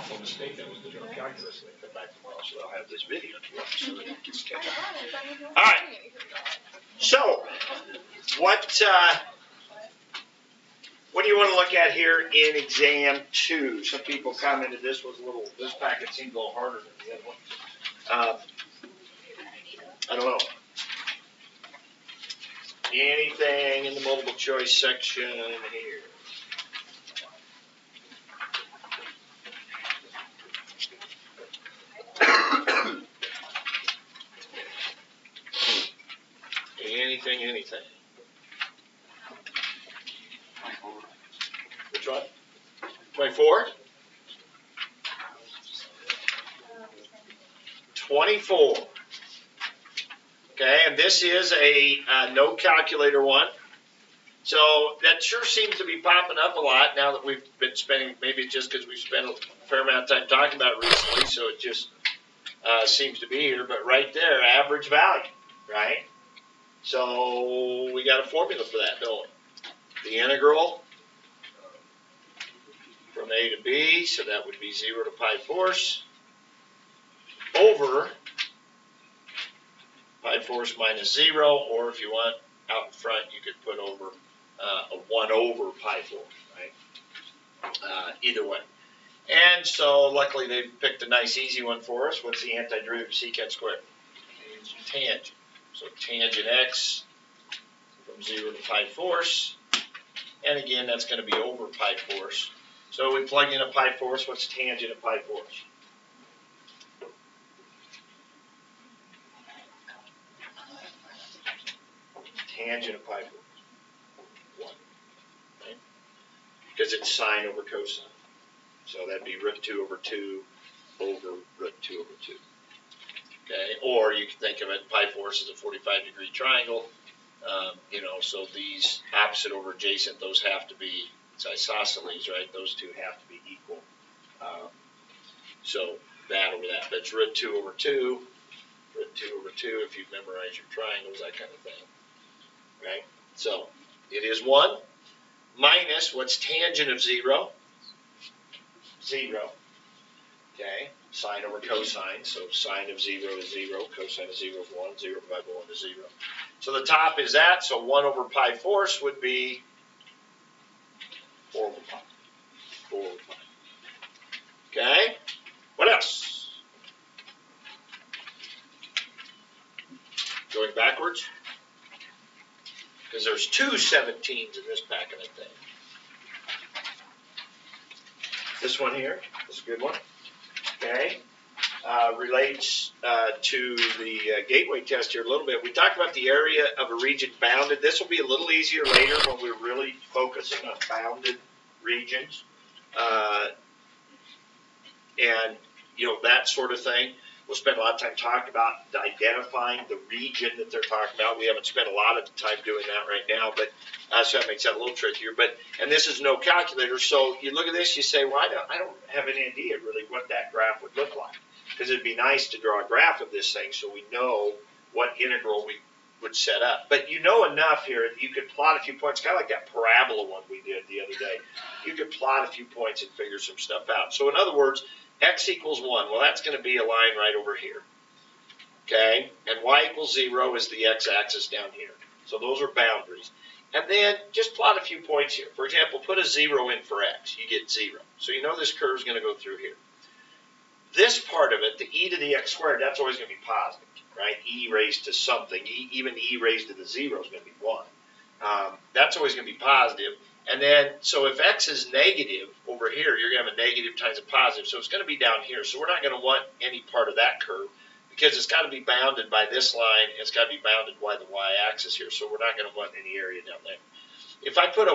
awful mistake that was to draw calculus, and they come back tomorrow, so they'll have this video to watch, so they can catch up. All right. So, what do you want to look at here in exam 2? Some people commented this packet seemed a little harder than the other one. I don't know. Anything in the multiple choice section here? Anything. Which one? 24? 24. Okay, and this is a no calculator one. So that sure seems to be popping up a lot now that we've been spending, maybe it's just because we've spent a fair amount of time talking about it recently, so it just seems to be here. But right there, average value, right? So we got a formula for that, don't we? The integral from A to B, so that would be 0 to pi fourths, over pi fourths minus 0, or if you want out in front, you could put over a 1 over pi fourths, right? Either way. And so luckily they've picked a nice easy one for us. What's the antiderivative of secant squared? Tangent. So tangent x from 0 to pi fourths. And again, that's going to be over pi fourths. So we plug in a pi fourths. What's tangent of pi fourths? Tangent of pi fourths. 1. Right? Because it's sine over cosine. So that'd be root 2 over 2 over root 2 over 2. Okay, or you can think of it, pi fourths is a 45-degree triangle. So these opposite over adjacent, those have to be, it's isosceles, right? Those two have to be equal. So that over that. That's root 2 over 2, root 2 over 2, if you've memorized your triangles, that kind of thing. Right? So it is 1 minus what's tangent of 0? 0. Okay, sine over cosine, so sine of 0 is 0, cosine of 0 is 1, 0 divided by 1 is 0. So the top is that, so 1 over pi fourths would be 4 over pi. 4 over pi. Okay, what else? Going backwards? Because there's 2 17s in this packet, I think. This one here, this is a good one. Okay, relates to the gateway test here a little bit. We talked about the area of a region bounded. This will be a little easier later when we're really focusing on bounded regions. And, that sort of thing. We'll spend a lot of time talking about identifying the region that they're talking about. We haven't spent a lot of time doing that right now, but so that makes that a little trickier. And this is no calculator, so you look at this, you say, well, I don't have any idea really what that graph would look like, because it'd be nice to draw a graph of this thing so we know what integral we would set up. But you know enough here that you could plot a few points, kind of like that parabola one we did the other day. You could plot a few points and figure some stuff out. So in other words, x equals 1, well, that's going to be a line right over here. Okay, and y equals 0 is the x-axis down here. So those are boundaries. And then just plot a few points here. For example, put a 0 in for x. You get 0. So you know this curve is going to go through here. This part of it, the e to the x squared, that's always going to be positive, right? E raised to something. Even e raised to the 0 is going to be 1. That's always going to be positive. And then, so if x is negative over here, you're going to have a negative times a positive. So it's going to be down here. So we're not going to want any part of that curve, because it's got to be bounded by this line. It's got to be bounded by the y-axis here. So we're not going to want any area down there. If I put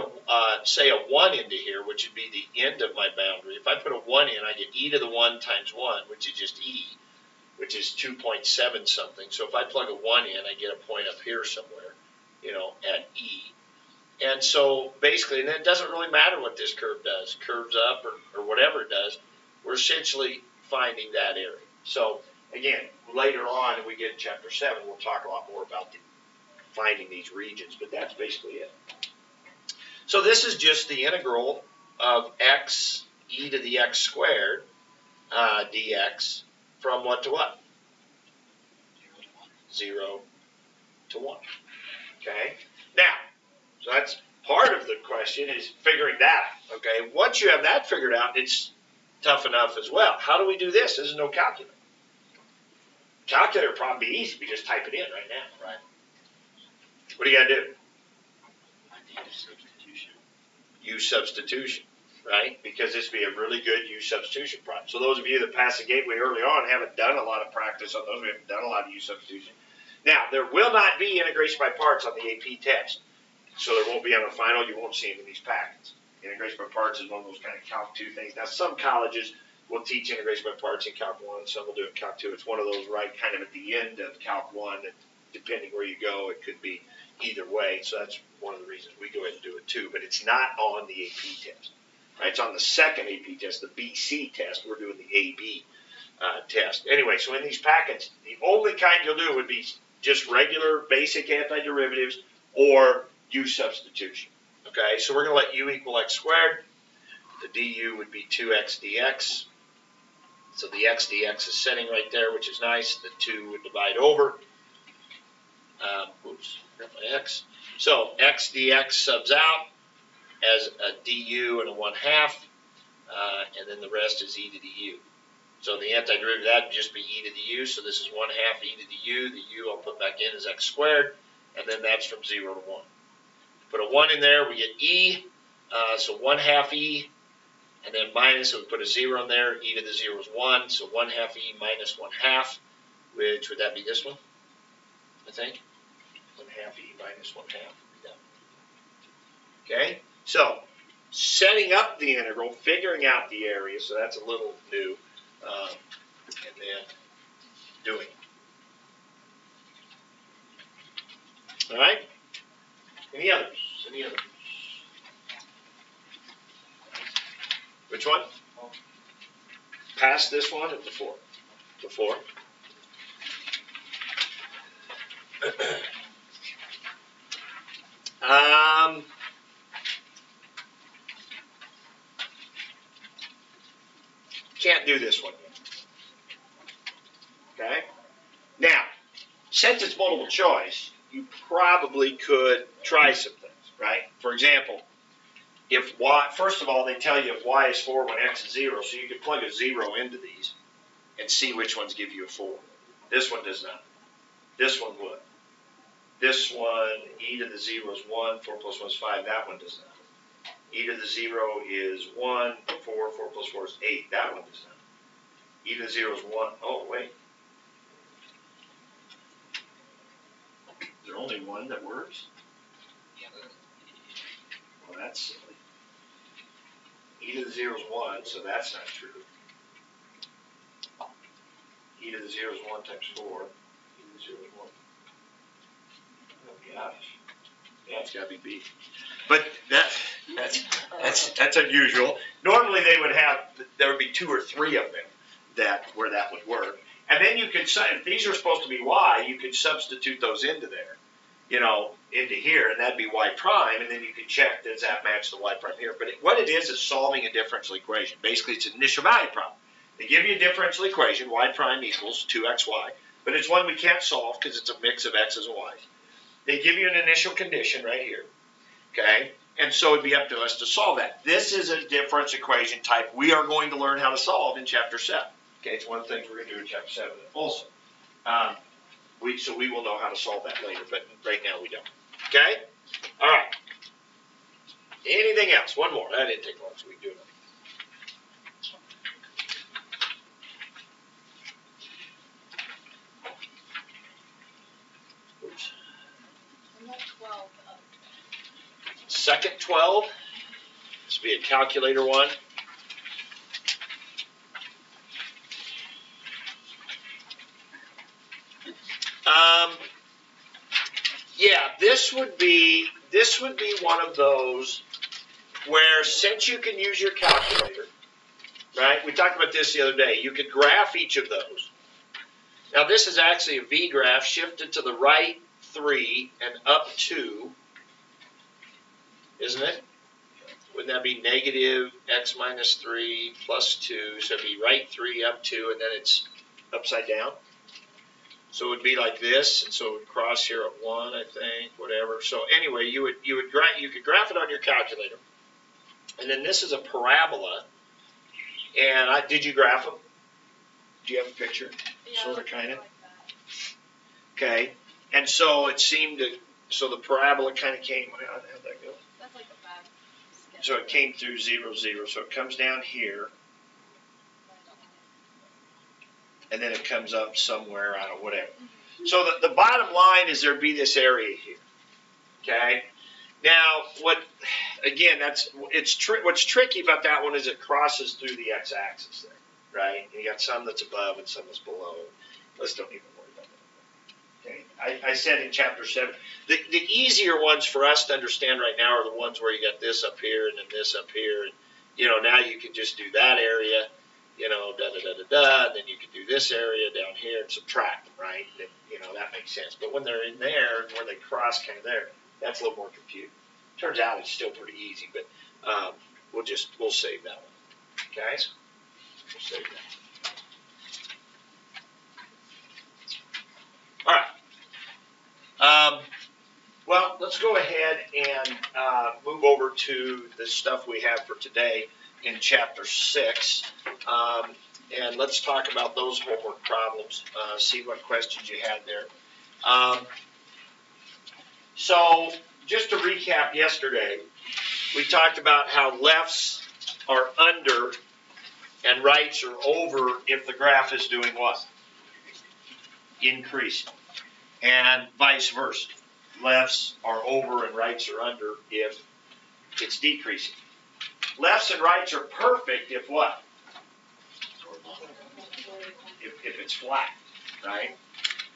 say a 1 into here, which would be the end of my boundary, if I put a 1 in, I get e to the 1 times 1, which is just e, which is 2.7 something. So if I plug a 1 in, I get a point up here somewhere, at e. And so basically, and it doesn't really matter what this curve does, curves up or whatever it does, we're essentially finding that area. So again, later on, when we get in chapter 7, we'll talk a lot more about finding these regions, but that's basically it. So this is just the integral of x e to the x squared dx from what to what? 0 to 1. Okay? Now, so that's part of the question is figuring that out. Okay? Once you have that figured out, it's tough enough as well. How do we do this? There's no calculator. Calculator would probably be easy. We just type it in right now, right? What do you got to do? Use substitution, right? Because this would be a really good use substitution problem. So those of you that passed the gateway early on haven't done a lot of practice on those. We haven't done a lot of use substitution. Now, there will not be integration by parts on the AP test. So there won't be on the final. You won't see them in these packets. Integration by parts is one of those kind of Calc 2 things. Now, some colleges will teach integration by parts in Calc 1. Some will do it in Calc 2. It's one of those right kind of at the end of Calc 1. That depending where you go, it could be either way. So that's one of the reasons we go ahead and do it too. But it's not on the AP test. Right? It's on the second AP test, the BC test. We're doing the AB test. Anyway, so in these packets, the only kind you'll do would be just regular basic antiderivatives or use substitution. Okay, so we're going to let u equal x squared. The du would be 2x dx. So the x dx is sitting right there, which is nice. The 2 would divide over. Oops, got my x. So x dx subs out as a du and a 1/2, and then the rest is e to the u. So the antiderivative of that would just be e to the u. So this is 1/2 e to the u. The u I'll put back in as x squared, and then that's from 0 to 1. Put a 1 in there, we get e, so 1/2 e, and then minus, so we put a 0 in there, e to the 0 is 1, so 1/2 e minus 1/2, which would that be this one, I think? 1/2 e minus 1/2. Yeah. Okay, so setting up the integral, figuring out the area, so that's a little new, and then doing it. All right? Any others? Any others? Which one? Past this one or before? Before. Can't do this one yet. Okay? Now, since it's multiple choice, you probably could try some things, right? For example, if y, first of all, they tell you if y is 4 when x is 0, so you could plug a 0 into these and see which ones give you a 4. This one does not. This one would. This one, e to the 0 is 1, 4 plus 1 is 5. That one does not. E to the 0 is 1, 4, 4 plus 4 is 8. That one does not. E to the 0 is 1. Oh, wait. Is there only one that works? Well, that's silly. E to the 0 is 1, so that's not true. E to the 0 is 1 times 4. E to the 0 is 1. Oh, gosh. Yeah, it's got to be B. But that's unusual. Normally they would have, there would be 2 or 3 of them where that would work. And then you could, if these are supposed to be y, you could substitute those into there, into here, and that'd be y prime, and then you can check, does that match the y prime here? But what it is solving a differential equation. Basically, it's an initial value problem. They give you a differential equation, y prime equals 2xy, but it's one we can't solve because it's a mix of x's and y's. They give you an initial condition right here, okay? And so it'd be up to us to solve that. This is a differential equation type we are going to learn how to solve in Chapter 7. Okay, it's one of the things we're going to do in Chapter 7 also. So we will know how to solve that later, but right now we don't. Okay? All right. Anything else? One more. That didn't take long, so we can do it. Oops. Second 12. This will be a calculator one. Yeah, this would be one of those where, since you can use your calculator, right? We talked about this the other day. You could graph each of those. Now this is actually a V graph shifted to the right 3 and up 2, isn't it? Wouldn't that be negative x minus 3 plus 2? So it'd be right 3 up 2, and then it's upside down. So it would be like this, and so it would cross here at 1, I think, whatever. So anyway, you could graph it on your calculator. And then this is a parabola. And did you graph them? Do you have a picture? Yeah, sort of, kind of. like that. Okay. And so it seemed to, so the parabola kind of came, how'd that go? That's like a bad sketch. So it came through 0, 0. So it comes down here, and then it comes up somewhere, I don't know, whatever. So the bottom line is there'd be this area here. Okay. Now, what's tricky about that one is it crosses through the x-axis there, right? And you got some that's above and some that's below. Let's don't even worry about that. Okay. I said in chapter 7, the easier ones for us to understand right now are the ones where you got this up here and then this up here, and now you can just do that area, da da da da da, and then you can do this area down here and subtract them, right? And, that makes sense. But when they're in there and where they cross kind of there, that's a little more confusing. Turns out it's still pretty easy, but we'll save that one, guys. We'll save that. All right. Well, let's go ahead and move over to the stuff we have for today in chapter 6. And let's talk about those homework problems, see what questions you had there. So just to recap yesterday, we talked about how lefts are under and rights are over if the graph is doing what? Increasing. And vice versa. Lefts are over and rights are under if it's decreasing. Lefts and rights are perfect if what? If it's flat, right?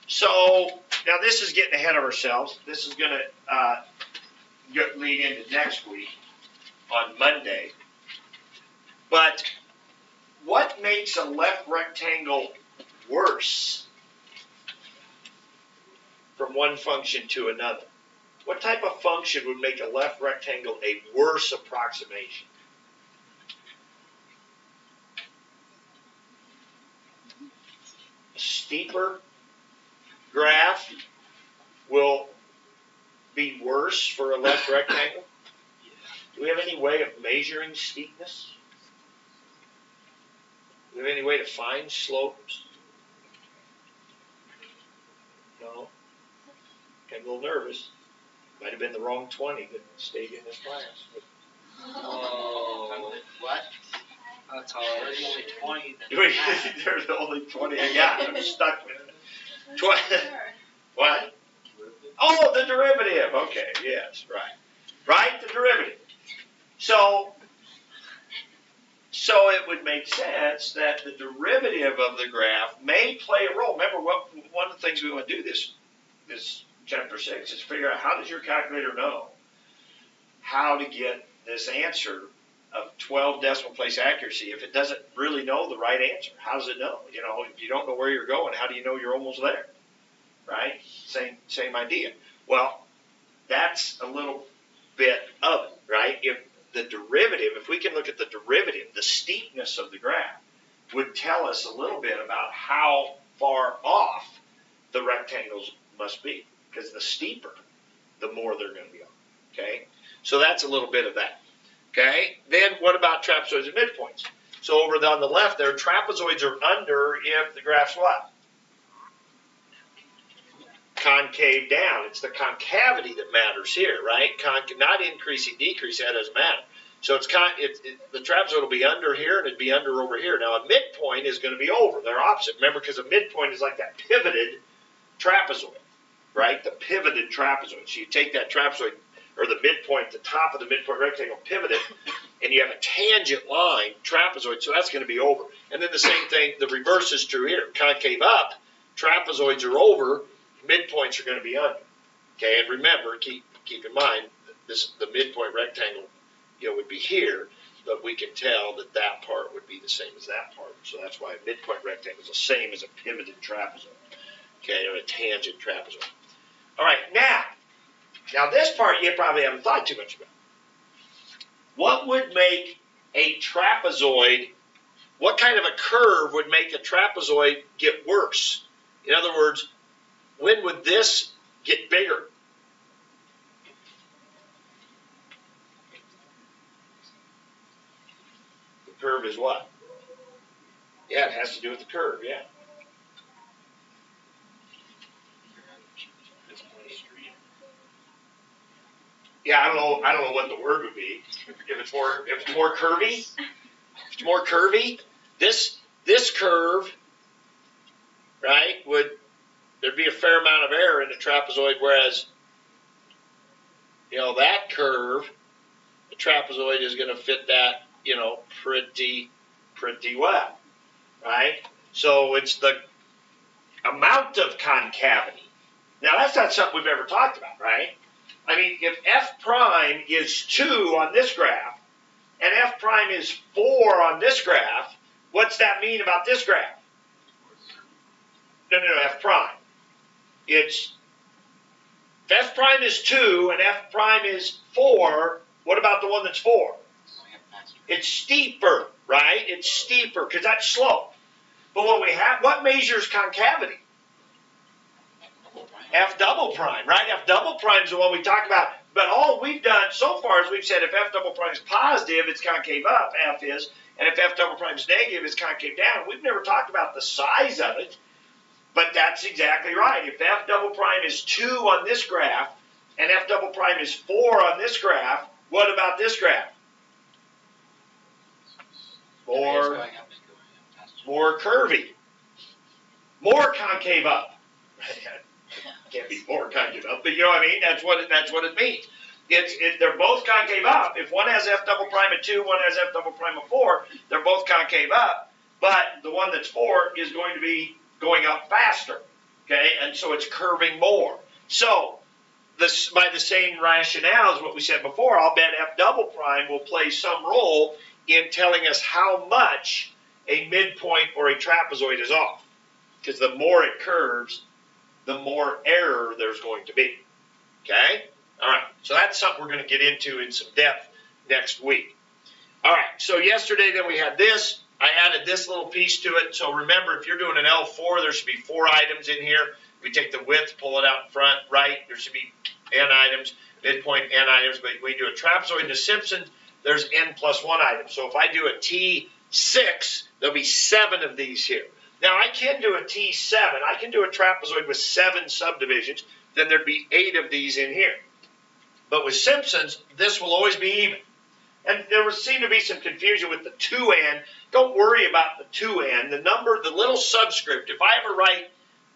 So now this is getting ahead of ourselves. This is going to lead into next week on Monday. But what makes a left rectangle worse from one function to another? What type of function would make a left rectangle a worse approximation? A steeper graph will be worse for a left rectangle? Do we have any way of measuring steepness? Do we have any way to find slopes? No. Got a little nervous. Might have been the wrong 20 that stayed in this class. Oh, what? That's all right. There's only 20. There's only 20 I got. I'm stuck with it. 20. What? Oh, the derivative. Okay, yes, right. Right, the derivative. So it would make sense that the derivative of the graph may play a role. Remember, one of the things we want to do this chapter 6 is figure out, how does your calculator know how to get this answer of 12 decimal place accuracy if it doesn't really know the right answer? How does it know? If you don't know where you're going, how do you know you're almost there? Right? Same idea. Well, that's a little bit of it, right? If we can look at the derivative, the steepness of the graph would tell us a little bit about how far off the rectangles must be. Because the steeper, the more they're going to be off. Okay? So that's a little bit of that. Okay? Then what about trapezoids and midpoints? So over on the left there, trapezoids are under if the graph's what? Concave down. It's the concavity that matters here, right? Not increasing, decreasing, that doesn't matter. So the trapezoid will be under here and it'd be under over here. Now a midpoint is going to be over. They're opposite. Remember, because a midpoint is like that pivoted trapezoid, right? The pivoted trapezoid. So you take that trapezoid, or the midpoint, the top of the midpoint rectangle, pivot it, and you have a tangent line trapezoid, so that's going to be over. And then the same thing, the reverse is true here. Concave up, trapezoids are over, midpoints are going to be under. Okay, and remember, keep in mind, the midpoint rectangle, would be here, but we can tell that part would be the same as that part. So that's why a midpoint rectangle is the same as a pivoted trapezoid. Okay, or a tangent trapezoid. All right, now this part you probably haven't thought too much about. what would make a trapezoid, what kind of a curve would make a trapezoid get worse? In other words, when would this get bigger? The curve is what? Yeah, it has to do with the curve, yeah. Yeah, I don't know what the word would be. If it's more curvy, this curve, right, there'd be a fair amount of error in the trapezoid, whereas, that curve, the trapezoid is going to fit that, pretty well, right? So it's the amount of concavity. Now, that's not something we've ever talked about, right? I mean, if f prime is 2 on this graph, and f prime is 4 on this graph, what's that mean about this graph? No, f prime. If f prime is 2 and f prime is 4, what about the one that's 4? It's steeper, right? It's steeper because that's slope. But what measures concavity? F double prime, right? F double prime is the one we talk about. But all we've done so far is we've said if F double prime is positive, it's concave up, F is. And if F double prime is negative, it's concave down. We've never talked about the size of it. But that's exactly right. If F double prime is 2 on this graph, and F double prime is 4 on this graph, what about this graph? More curvy. More concave up. Can't be more concave up, but you know what I mean? That's what it means. They're both concave up. If one has F double prime of 2, one has F double prime of 4, they're both concave up, but the one that's 4 is going to be going up faster, okay? And so it's curving more. So by the same rationale as what we said before, I'll bet F double prime will play some role in telling us how much a midpoint or a trapezoid is off, because the more it curves, the more error there's going to be, okay? All right, so that's something we're going to get into in some depth next week. All right, so yesterday then we had this. I added this little piece to it. So remember, if you're doing an L4, there should be 4 items in here. We take the width, pull it out in front, right? There should be n items, midpoint n items. But when you do a trapezoid in the Simpsons, there's n plus 1 item. So if I do a T6, there'll be 7 of these here. Now, I can do a T7. I can do a trapezoid with 7 subdivisions. Then there'd be 8 of these in here. But with Simpsons, this will always be even. And there would seem to be some confusion with the 2n. Don't worry about the 2n. The number, the little subscript, if I ever write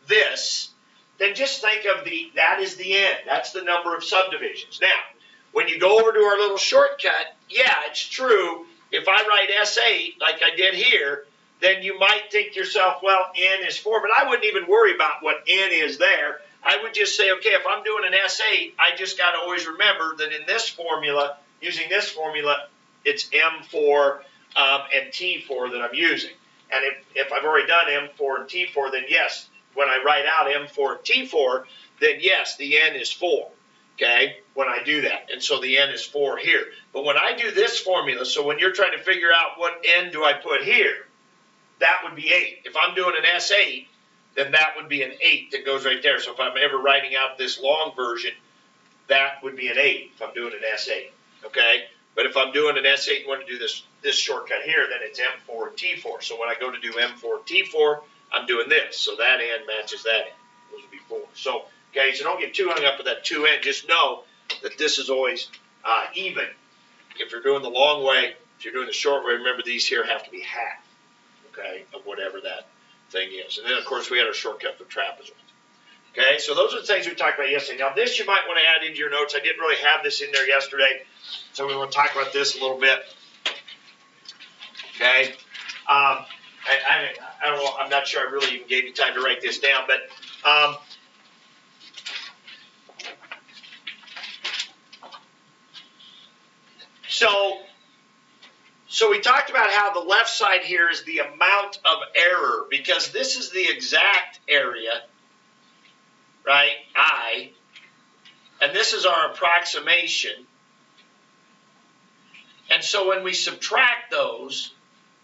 this, then just think of that is the n. That's the number of subdivisions. Now, when you go over to our little shortcut, yeah, it's true. If I write S8 like I did here, then you might think to yourself, well, n is 4, but I wouldn't even worry about what n is there. I would just say, okay, if I'm doing an S8, I just got to always remember that in this formula, using this formula, it's M4 and T4 that I'm using. And if I've already done M4 and T4, then yes, when I write out M4 and T4, then yes, the n is 4, okay, when I do that. And so the n is 4 here. But when I do this formula, so when you're trying to figure out what n do I put here, that would be 8. If I'm doing an S8, then that would be an 8 that goes right there. So if I'm ever writing out this long version, that would be an 8 if I'm doing an S8, okay? But if I'm doing an S8 and want to do this shortcut here, then it's M4 and T4. So when I go to do M4 and T4, I'm doing this. So that n matches that n. Those would be 4. So, okay, so don't get too hung up with that 2n. Just know that this is always even. If you're doing the long way, if you're doing the short way, remember these here have to be half, okay, of whatever that thing is. And then, of course, we had our shortcut for trapezoids. Okay, so those are the things we talked about yesterday. Now, this you might want to add into your notes. I didn't really have this in there yesterday, so we want to talk about this a little bit. Okay, I don't know. I'm not sure I really even gave you time to write this down, but so we talked about how the left side here is the amount of error, because this is the exact area, right, I, and this is our approximation, And so when we subtract those,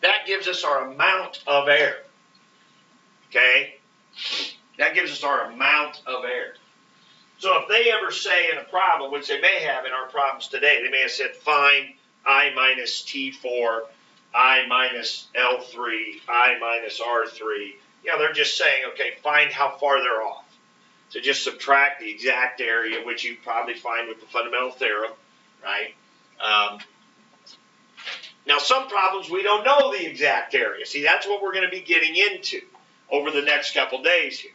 that gives us our amount of error. Okay? That gives us our amount of error. So if they ever say in a problem, which they may have in our problems today, they may have said find I minus T4, I minus L3, I minus R3. You know, they're just saying, okay, find how far they're off. So just subtract the exact area, which you probably find with the fundamental theorem, right? Now, some problems we don't know the exact area. See, that's what we're going to be getting into over the next couple days here,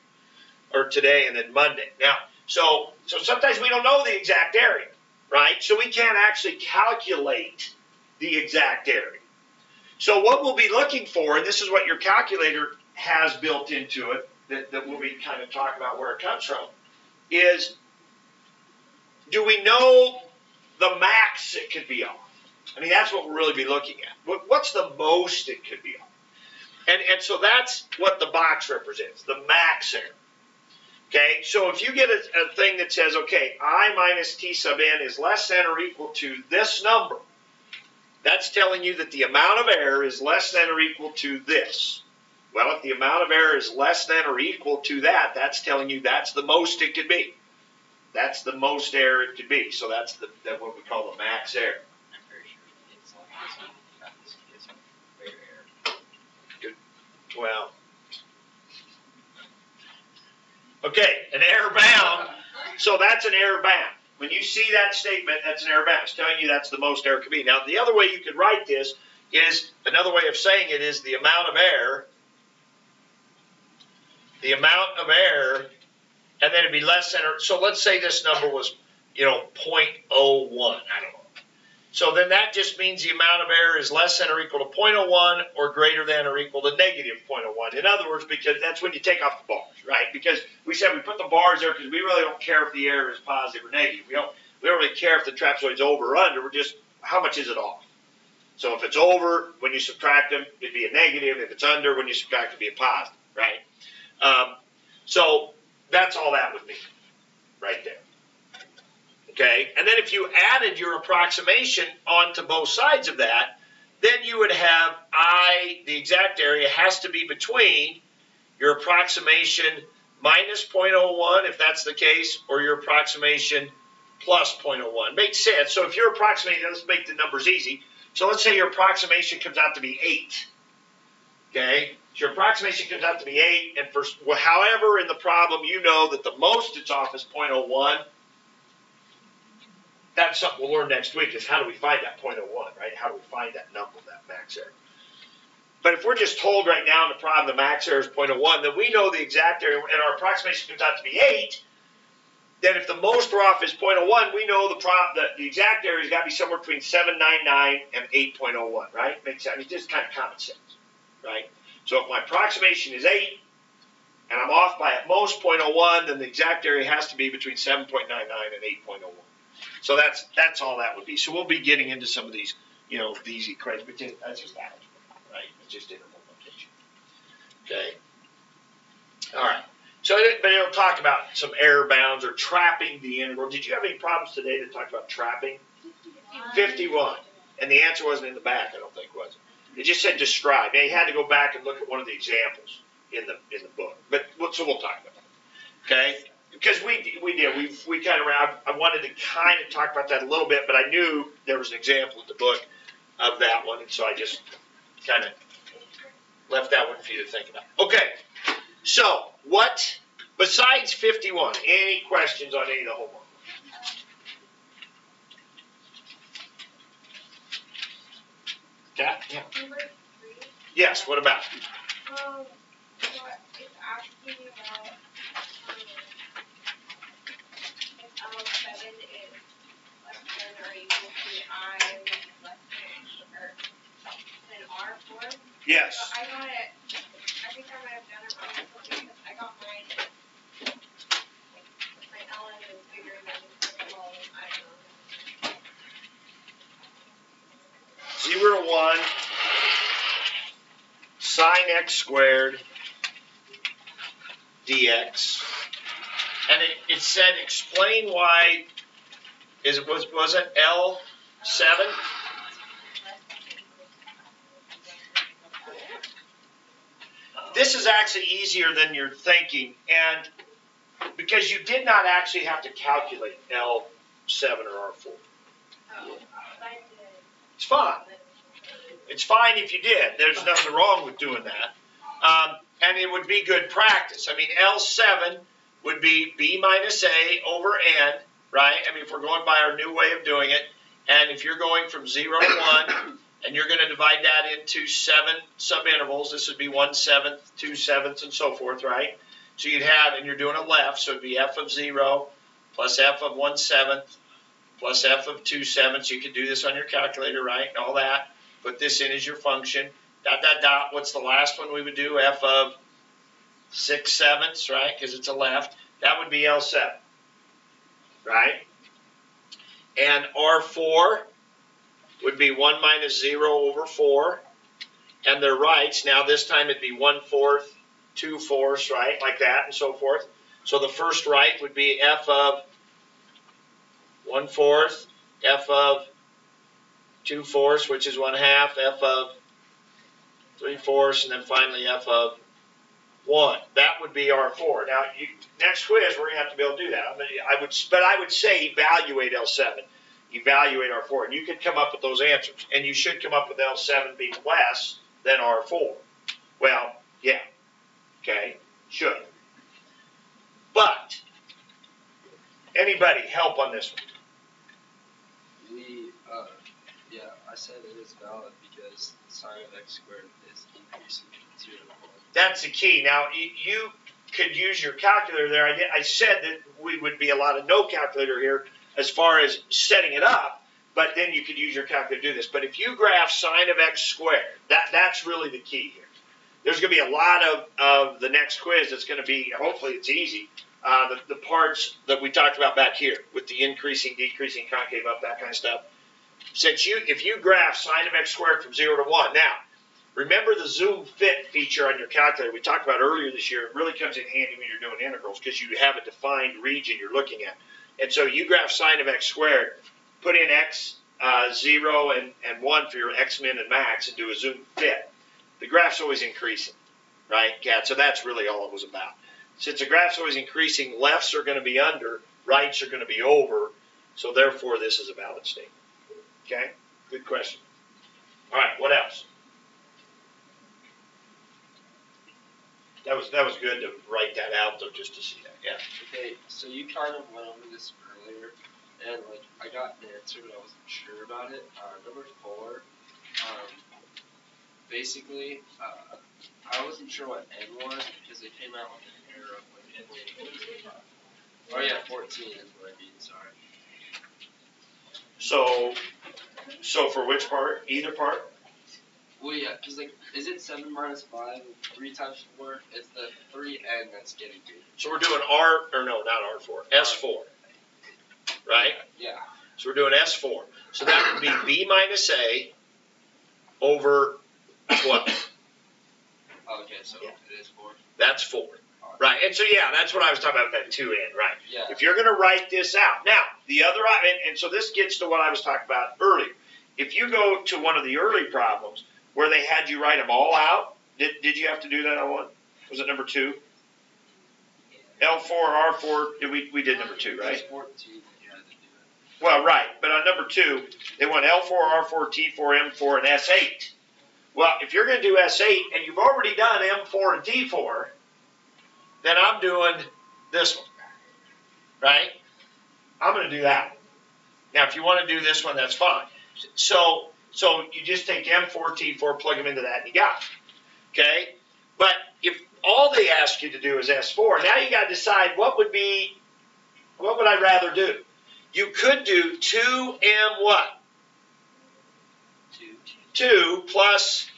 or today and then Monday. Now, so sometimes we don't know the exact area, right? So we can't actually calculate the exact area. So what we'll be looking for, and this is what your calculator has built into it, that we'll be kind of talking about where it comes from, is do we know the max it could be off? I mean, that's what we'll really be looking at. What's the most it could be off? And so that's what the box represents, the max error. Okay, so if you get a thing that says, okay, I minus T sub n is less than or equal to this number, that's telling you that the amount of error is less than or equal to this. Well, if the amount of error is less than or equal to that, that's telling you that's the most it could be. That's the most error it could be. So that's what we call the max error. I'm pretty sure it's like this one. It's very error. Good. Well. Okay, an error bound. So that's an error bound. When you see that statement, that's an error bound. It's telling you that's the most error could be. Now, the other way you could write this is, another way of saying it is the amount of error. The amount of error, and then it'd be less than, so let's say this number was, 0.01, I don't know. So then that just means the amount of error is less than or equal to 0.01 or greater than or equal to negative 0.01. In other words, because that's when you take off the bars, right? Because we said we put the bars there because we really don't care if the error is positive or negative. We don't really care if the trapezoid's over or under. We're just, how much is it off? So if it's over, when you subtract them, it'd be a negative. If it's under, when you subtract, it'd be a positive, right? So that's all that would mean right there. Okay, and then if you added your approximation onto both sides of that, then you would have the exact area has to be between your approximation minus 0.01, if that's the case, or your approximation plus 0.01. Makes sense. So if you're approximating, let's make the numbers easy. So let's say your approximation comes out to be 8. Okay, so your approximation comes out to be 8, and for however in the problem you know that the most it's off is 0.01. That's something we'll learn next week, is how do we find that 0.01, right? How do we find that number, that max error? But if we're just told right now in the problem the max error is 0.01, then we know the exact area, and our approximation comes out to be 8, then if the most we're off is 0.01, we know the exact area has got to be somewhere between 799 and 8.01, right? Makes sense. I mean, just kind of common sense, right? So if my approximation is 8, and I'm off by at most 0.01, then the exact area has to be between 7.99 and 8.01. So that's all that would be. So we'll be getting into some of these, these equations, but that's just algebra, right? It's just interval notation. Okay. All right. So, but it'll talk about some error bounds or trapping the integral. Did you have any problems today that talked about trapping? 51. And the answer wasn't in the back, I don't think, was it? It just said describe. Now, you had to go back and look at one of the examples in the book. But so we'll talk about that. Okay. Because we kind of, I wanted to kind of talk about that a little bit, but I knew there was an example in the book of that one, and so I just kind of left that one for you to think about. Okay, so what, besides 51, any questions on any of the homework? Yeah? Number 3. Yes, what about? What it's asking about if L7 is less than or equal to I, which is less than R4. Yes. So I got it, I think I might have done it wrong because I got mine, my ln is bigger than the whole, I don't know. 0 to 1 sine x squared dx, and it said explain why. Was it L7? this is actually easier than you're thinking, and because you did not actually have to calculate L7 or R4. Oh, I did. It's fine. It's fine if you did. There's nothing wrong with doing that. And it would be good practice. I mean, L7 would be B minus A over N, right? I mean, if we're going by our new way of doing it, and if you're going from 0 to 1, and you're going to divide that into 7 subintervals, this would be 1/7, 2/7, and so forth, right? So you'd have, and you're doing a left, so it'd be f of 0 plus f of 1/7 plus f of 2/7. So you could do this on your calculator, right? And all that. Put this in as your function. Dot, dot, dot. What's the last one we would do? F of 6/7, right? Because it's a left. That would be L7, right? And R4 would be 1 minus 0 over 4. And their rights, now this time it'd be 1/4, 2/4, right? Like that and so forth. So the first right would be f of 1/4, f of 2/4, which is 1/2, f of 3/4, and then finally f of 1. That would be R4. Now, next quiz, we're going to have to be able to do that. I would say evaluate L7, evaluate R4, and you could come up with those answers. And you should come up with L7 being less than R4. Well, yeah, okay, should. But, anybody help on this one? Yeah, I said it is valid because the sine of x squared is increasing from 0 to 1. That's the key. Now, you could use your calculator there. I said that we would be a lot of no calculator here as far as setting it up, but then you could use your calculator to do this. But if you graph sine of x squared, that's really the key here. There's going to be a lot of the next quiz that's going to be, hopefully it's easy, the parts that we talked about back here with the increasing, decreasing, concave up, that kind of stuff. If you graph sine of x squared from 0 to 1, now, remember the zoom fit feature on your calculator we talked about earlier this year. It really comes in handy when you're doing integrals because you have a defined region you're looking at. And so you graph sine of x squared, put in x 0 and 1 for your x min and max, and do a zoom fit. The graph's always increasing, right? Yeah, so that's really all it was about. Since the graph's always increasing, lefts are going to be under, rights are going to be over, so therefore this is a valid statement. Okay? Good question. All right, what else? That was good to write that out, though, just to see that. Yeah. Okay, so you kind of went over this earlier, and like I got the answer, but I wasn't sure about it. Number 4, basically, I wasn't sure what n was because it came out with an error of like n being 14. Oh yeah, 14 is what I mean. Sorry. So for which part? Either part? Well, yeah, because like, is it 7 minus 5? 3 times 4? It's the 3n that's getting to. So we're doing not R4, S4, right? Yeah. So we're doing S4. So that would be B minus A over 12. Okay, so Yeah. it is 4. That's 4. Right, and so yeah, that's what I was talking about with that 2n, right? Yeah. If you're going to write this out. Now, the other, and so this gets to what I was talking about earlier. If you go to one of the early problems where they had you write them all out, did you have to do that on one? Was it number 2? L4, R4, we did number 2, right? It's 14 that you had to do it. Well, right, but on number 2, they want L4, R4, T4, M4, and S8. Well, if you're going to do S8 and you've already done M4 and T4, then I'm doing this one, right? I'm going to do that. Now, if you want to do this one, that's fine. So you just take M4, T4, plug them into that, and you got it, okay? But if all they ask you to do is S4, now you got to decide what would I rather do? You could do 2M what? 2 plus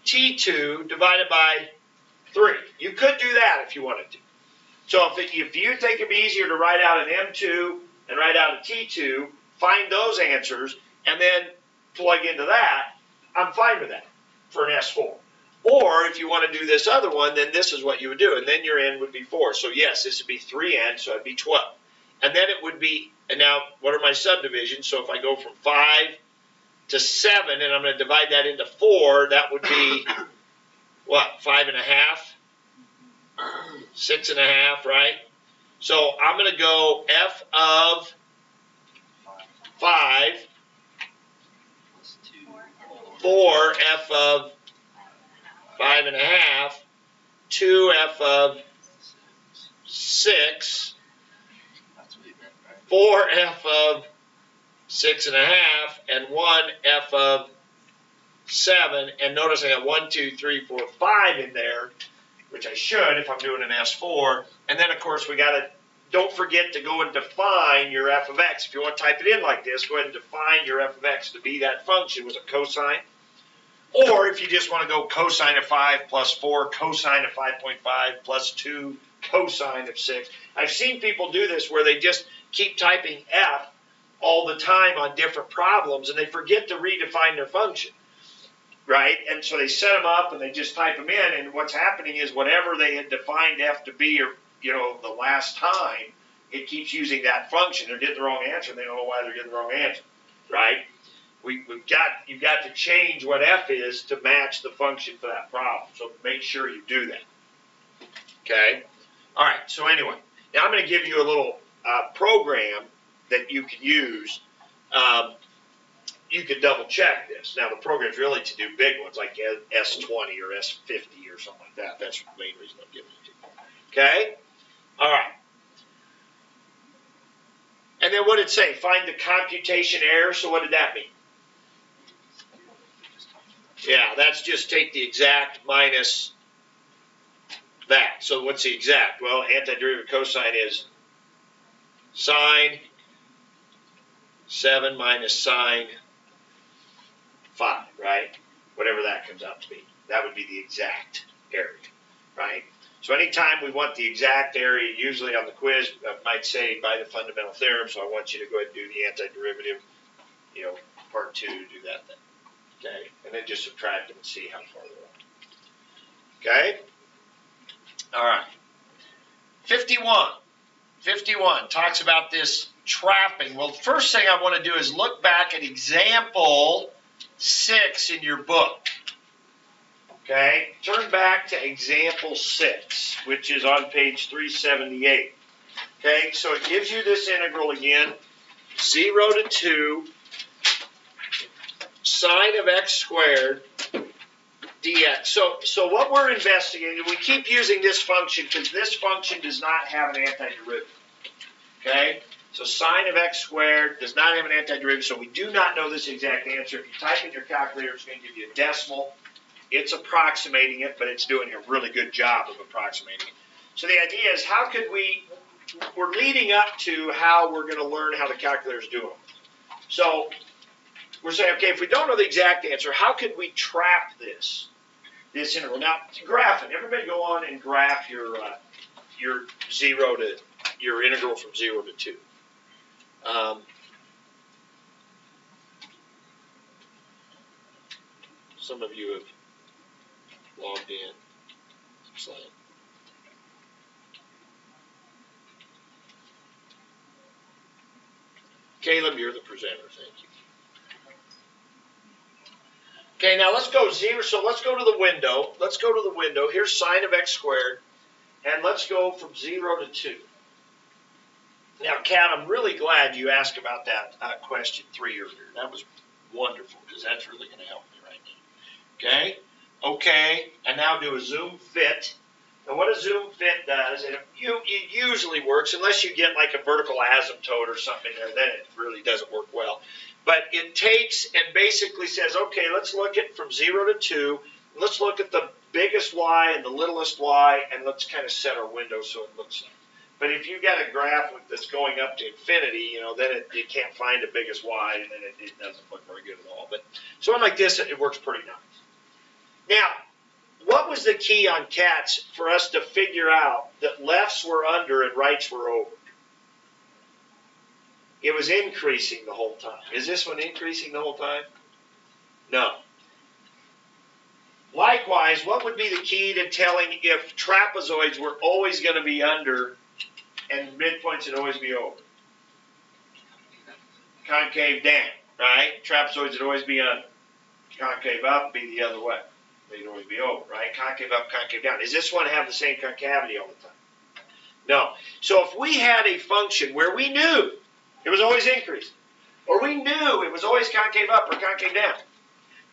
T2 divided by 3. You could do that if you wanted to. So if you think it'd be easier to write out an M2 and write out a T2, find those answers, and then plug into that, I'm fine with that for an S4. Or if you want to do this other one, then this is what you would do, and then your N would be 4. So yes, this would be 3N, so it'd be 12. And then it would be, and now what are my subdivisions? So if I go from 5 to 7, and I'm going to divide that into 4, that would be, what, 5.5? 6.5, right? So I'm going to go f of 5, Plus 2. 4 f of 5.5, 2 f of 6, That's what you meant, right? 4 f of 6.5, and 1 f of 7. And notice I got 1, 2, 3, 4, 5 in there, which I should if I'm doing an S4. And then, of course, we got to, don't forget to go and define your f of x. If you want to type it in like this, go ahead and define your f of x to be that function with a cosine. Or if you just want to go cosine of 5 plus 4 cosine of 5.5 plus 2 cosine of 6. I've seen people do this where they just keep typing f all the time on different problems, and they forget to redefine their function, right? And so they set them up and they just type them in, and what's happening is whatever they had defined f to be, or the last time, it keeps using that function. They're getting the wrong answer, and they don't know why they're getting the wrong answer, right? You've got to change what f is to match the function for that problem. So make sure you do that. Okay. All right. So anyway, now I'm going to give you a little program that you can use. You can double check this. Now the program's really to do big ones like S20 or S50 or something like that. That's the main reason I'm giving it to you. Okay. All right. And then what did it say? Find the computation error. So what did that mean? Yeah, that's just take the exact minus that. So what's the exact? Well, antiderivative cosine is sine 7 minus sine 5, right? Whatever that comes out to be. That would be the exact area, right? So anytime we want the exact area, usually on the quiz, I might say by the fundamental theorem, so I want you to go ahead and do the antiderivative, part 2, do that then. Okay, and then just subtract them and see how far they are. Okay? All right. 51. 51 talks about this trapping. Well, the first thing I want to do is look back at example 6 in your book. Okay? Turn back to example 6, which is on page 378. Okay? So it gives you this integral again, 0 to 2 sine of x squared dx. So what we're investigating, we keep using this function because this function does not have an antiderivative. Okay? So sine of x squared does not have an antiderivative, so we do not know this exact answer. If you type in your calculator, it's going to give you a decimal. It's approximating it, but it's doing a really good job of approximating it. So the idea is how could we're leading up to how we're going to learn how the calculator's doing. So we're saying, okay, if we don't know the exact answer, how could we trap this integral? Now, graph it. Everybody go on and graph your integral from 0 to 2. Some of you have logged in. Excellent. Caleb, you're the presenter. Thank you. Okay, now let's go 0. So let's go to the window. Let's go to the window. Here's sine of x squared. And let's go from 0 to 2. Now, Kat, I'm really glad you asked about that question 3 earlier. That was wonderful because that's really going to help me right now. Okay? Okay, and now do a zoom fit. And what a zoom fit does, and it usually works, unless you get like a vertical asymptote or something there, then it really doesn't work well. But it takes and basically says, okay, let's look at from 0 to 2. Let's look at the biggest y and the littlest y, and let's kind of set our window so it looks like. But if you've got a graph that's going up to infinity, then you can't find the biggest y, and then it doesn't look very good at all. But so one like this, it works pretty nice. Now, what was the key on CATS for us to figure out that lefts were under and rights were over? It was increasing the whole time. Is this one increasing the whole time? No. Likewise, what would be the key to telling if trapezoids were always going to be under and midpoints would always be over? Concave down, right? Trapezoids would always be under. Concave up would be the other way. They'd always be over, right? Concave up, concave down. Does this one have the same concavity all the time? No. So if we had a function where we knew it was always increasing, or we knew it was always concave up or concave down,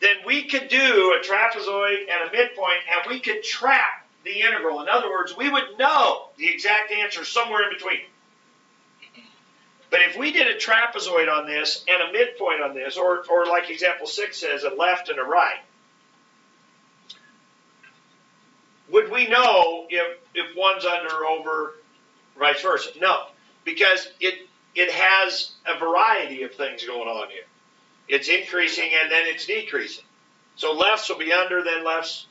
then we could do a trapezoid and a midpoint, and we could trap the integral. In other words, we would know the exact answer somewhere in between. But if we did a trapezoid on this and a midpoint on this, or like example 6 says, a left and a right, would we know if one's under or over, vice versa? No, because it has a variety of things going on here. It's increasing and then it's decreasing. So lefts will be under, then lefts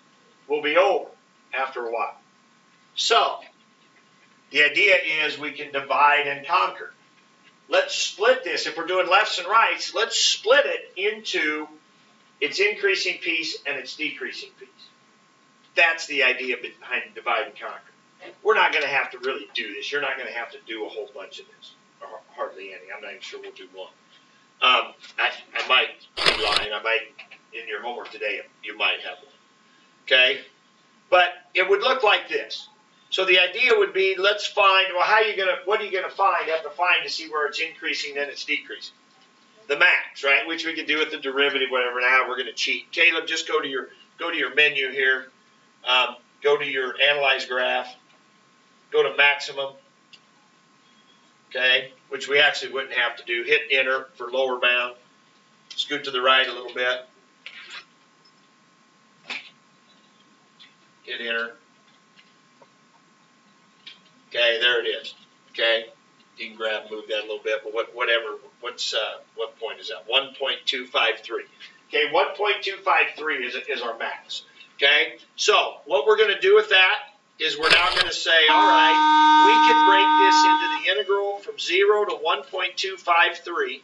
will be over after a while. So the idea is we can divide and conquer. Let's split this. If we're doing lefts and rights, let's split it into its increasing piece and its decreasing piece. That's the idea behind divide and conquer. We're not going to have to really do this. You're not going to have to do a whole bunch of this. Or hardly any. I'm not even sure we'll do one. I might be lying. I might, in your homework today, you might have one. Okay? But it would look like this. So the idea would be, let's find, well, what are you going to find? You have to find to see where it's increasing, then it's decreasing. The max, right? Which we could do with the derivative, whatever. Now we're going to cheat. Caleb, just go to your menu here. Go to your analyze graph. Go to maximum. Okay? Which we actually wouldn't have to do. Hit enter for lower bound. Scoot to the right a little bit. Hit enter. Okay, there it is. Okay, you can move that a little bit, but whatever. What point is that? 1.253. Okay, 1.253 is our max. Okay, so what we're going to do with that is we're now going to say, all right, we can break this into the integral from 0 to 1.253,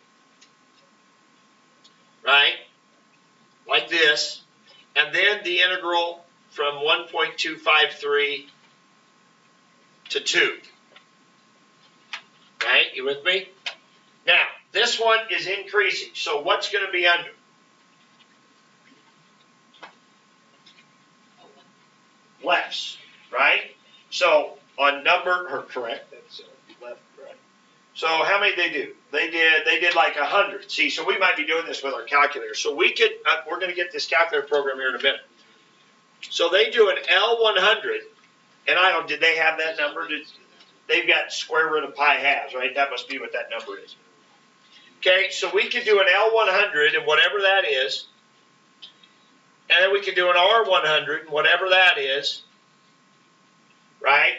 right? Like this, and then the integral from 1.253 to 2. Right? You with me? Now, this one is increasing. So what's going to be under? Lefts. Right? So on correct. That's left, right. So how many did they do? They did like 100. See, so we might be doing this with our calculator. So we could, we're going to get this calculator program here in a minute. So they do an L100. And did they have that number? They've got square root of pi halves, right? That must be what that number is. Okay, so we could do an L100 and whatever that is. And then we could do an R100 and whatever that is. Right?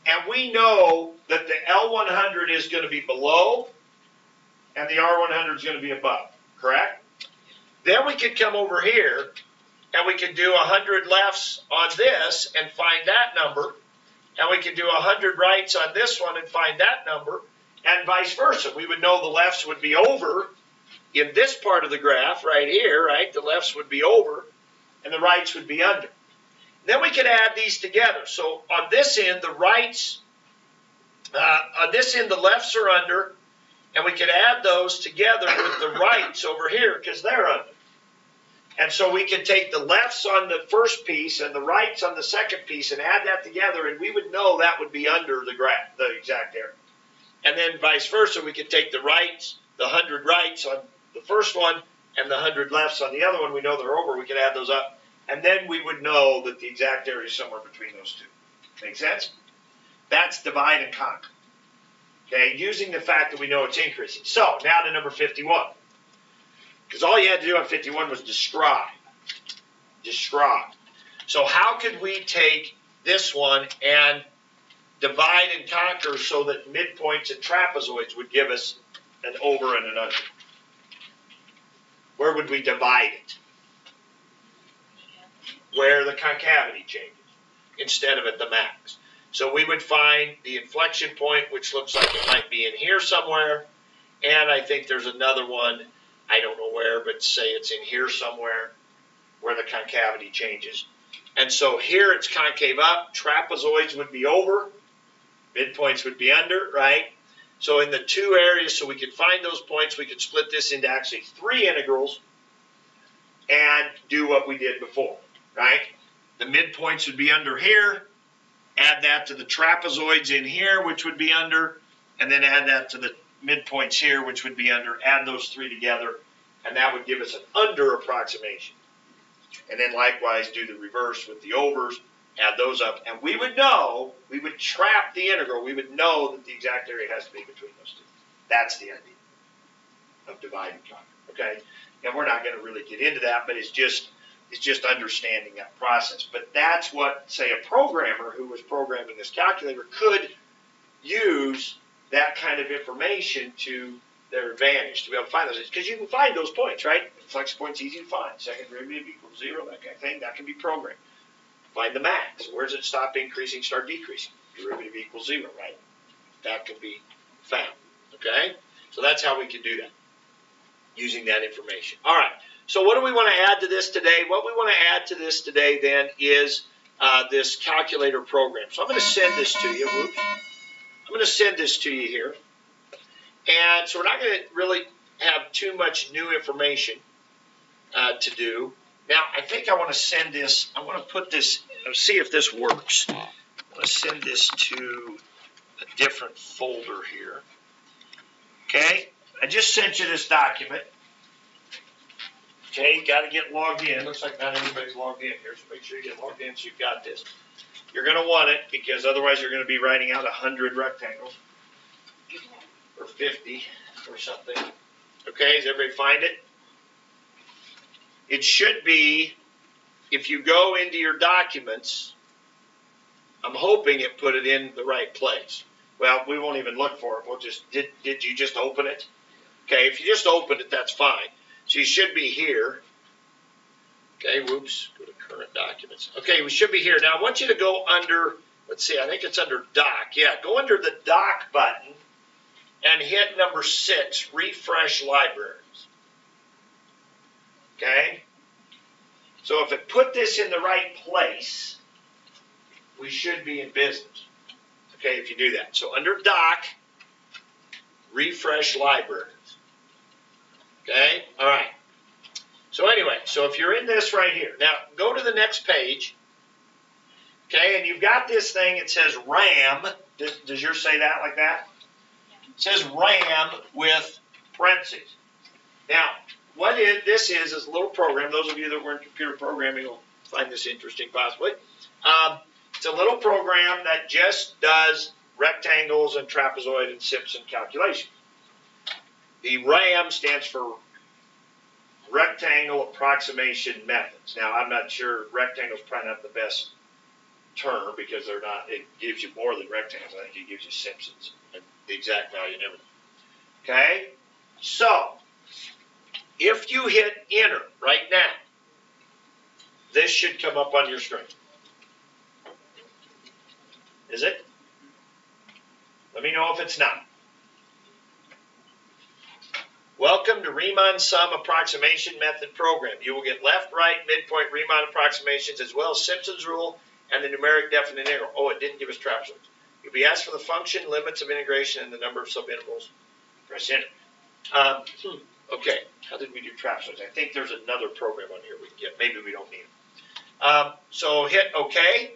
And we know that the L100 is going to be below and the R100 is going to be above. Correct? Then we could come over here and we can do 100 lefts on this and find that number. And we can do 100 rights on this one and find that number. And vice versa. We would know the lefts would be over in this part of the graph right here, right? The lefts would be over and the rights would be under. Then we could add these together. So on this end, the rights, on this end, the lefts are under. And we could add those together with the rights over here because they're under. And so we could take the lefts on the first piece and the rights on the second piece and add that together, and we would know that would be under the graph, the exact area. And then vice versa, we could take the rights, the 100 rights on the first one, and the 100 lefts on the other one. We know they're over. We could add those up, and then we would know that the exact area is somewhere between those two. Make sense? That's divide and conquer. Okay, using the fact that we know it's increasing. So now to number 51. Because all you had to do on 51 was describe. Describe. So how could we take this one and divide and conquer so that midpoints and trapezoids would give us an over and an under? Where would we divide it? Where the concavity changes instead of at the max. So we would find the inflection point, which looks like it might be in here somewhere. And I think there's another one. I don't know where, but say it's in here somewhere where the concavity changes. And so here it's concave up, trapezoids would be over, midpoints would be under, right? So in the two areas, so we could find those points, we could split this into actually 3 integrals. and do what we did before, right? The midpoints would be under here. Add that to the trapezoids in here, which would be under, and then add that to the midpoints here, which would be under. Add those three together, and that would give us an under approximation. And then likewise do the reverse with the overs, add those up, and we would know, we would trap the integral, we would know that the exact area has to be between those two. That's the idea of divide and conquer, okay? And we're not going to really get into that, but it's just understanding that process. But that's what, say, a programmer who was programming this calculator could use that kind of information to their advantage to be able to find those. Because you can find those points, right? Flex point's easy to find. Second derivative equals 0, that kind of thing. That can be programmed. Find the max. Where does it stop increasing, start decreasing? Derivative equals 0, right? That can be found, okay? So that's how we can do that, using that information. All right. So what do we want to add to this today? What we want to add to this today then is this calculator program. So I'm going to send this to you. Whoops. I'm going to send this to you here. And so we're not going to really have too much new information to do. Now, I think I want to send this. I want to put this, see if this works. I want to send this to a different folder here. Okay. I just sent you this document. Okay, got to get logged in. Looks like not everybody's logged in here, so make sure you get logged in so you've got this. You're going to want it because otherwise you're going to be writing out 100 rectangles or 50 or something. Okay, does everybody find it? It should be, if you go into your documents, I'm hoping it put it in the right place. Well, we won't even look for it. We'll just, did you just open it? Okay, if you just opened it, that's fine. So you should be here. Okay, whoops, go to current documents. Okay, we should be here. Now I want you to go under, let's see, I think it's under doc. Yeah, go under the doc button and hit number 6, refresh libraries. Okay, so if it put this in the right place, we should be in business. Okay, if you do that. So under doc, refresh libraries. Okay, all right. So anyway, so if you're in this right here, now go to the next page. Okay, and you've got this thing, it says RAM. Does yours say that like that? It says RAM with parentheses. Now, what this is a little program. Those of you that were in computer programming will find this interesting possibly. It's a little program that just does rectangles and trapezoid and Simpson calculations. The RAM stands for Rectangle Approximation Methods. Now, I'm not sure, rectangle is probably not the best term because they're not, it gives you more than rectangles. I think it gives you Simpsons and the exact value and everything. Okay? So, if you hit enter right now, this should come up on your screen. Is it? Let me know if it's not. Welcome to Riemann Sum Approximation Method Program. You will get left, right, midpoint Riemann approximations as well as Simpson's rule and the numeric definite integral. Oh, it didn't give us trapezoids. You'll be asked for the function, limits of integration, and the number of subintervals. Press enter. Okay, how did we do trapezoids? I think there's another program on here we can get. Maybe we don't need it. So hit OK.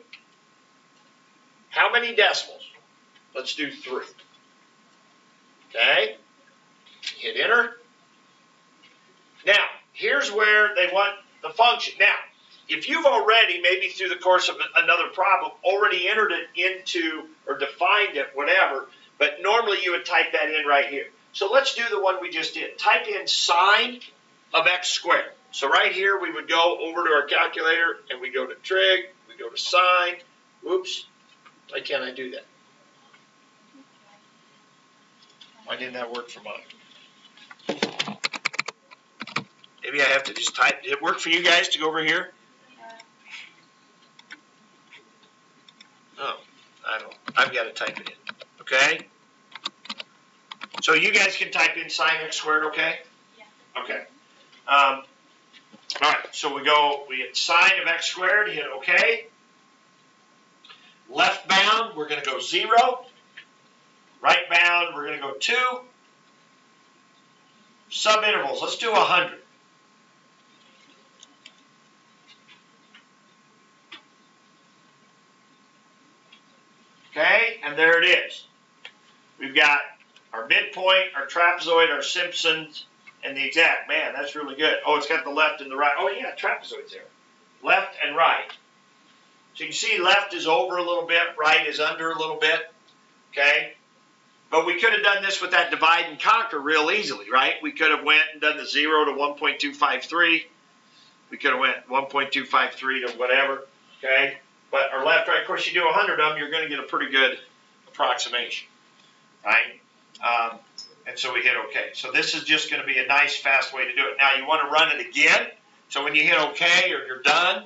How many decimals? Let's do 3. Okay. Hit enter. Now, here's where they want the function. Now, if you've already, maybe through the course of another problem, already entered it into or defined it, whatever, but normally you would type that in right here. So let's do the one we just did. Type in sine of x squared. So right here we would go over to our calculator and we go to trig, we go to sine. Whoops, why can't I do that? Why didn't that work for mine? Maybe I have to just type. Did it work for you guys to go over here? Oh, I don't. I've got to type it in. Okay. So you guys can type in sine x squared. Okay. Yeah. Okay. All right. So we hit sine of x squared. Hit OK. Left bound, we're going to go 0. Right bound, we're going to go 2. Subintervals, let's do 100. And there it is. We've got our midpoint, our trapezoid, our Simpsons, and the exact. Man, that's really good. Oh, it's got the left and the right. Oh, yeah, trapezoid's there. Left and right. So you can see left is over a little bit, right is under a little bit. Okay? But we could have done this with that divide and conquer real easily, right? We could have went and done the 0 to 1.253. We could have went 1.253 to whatever, okay? But our left, right, of course, you do 100 of them, you're going to get a pretty good approximation, right? And so we hit OK. So this is just going to be a nice, fast way to do it. Now, you want to run it again. So when you hit OK or you're done,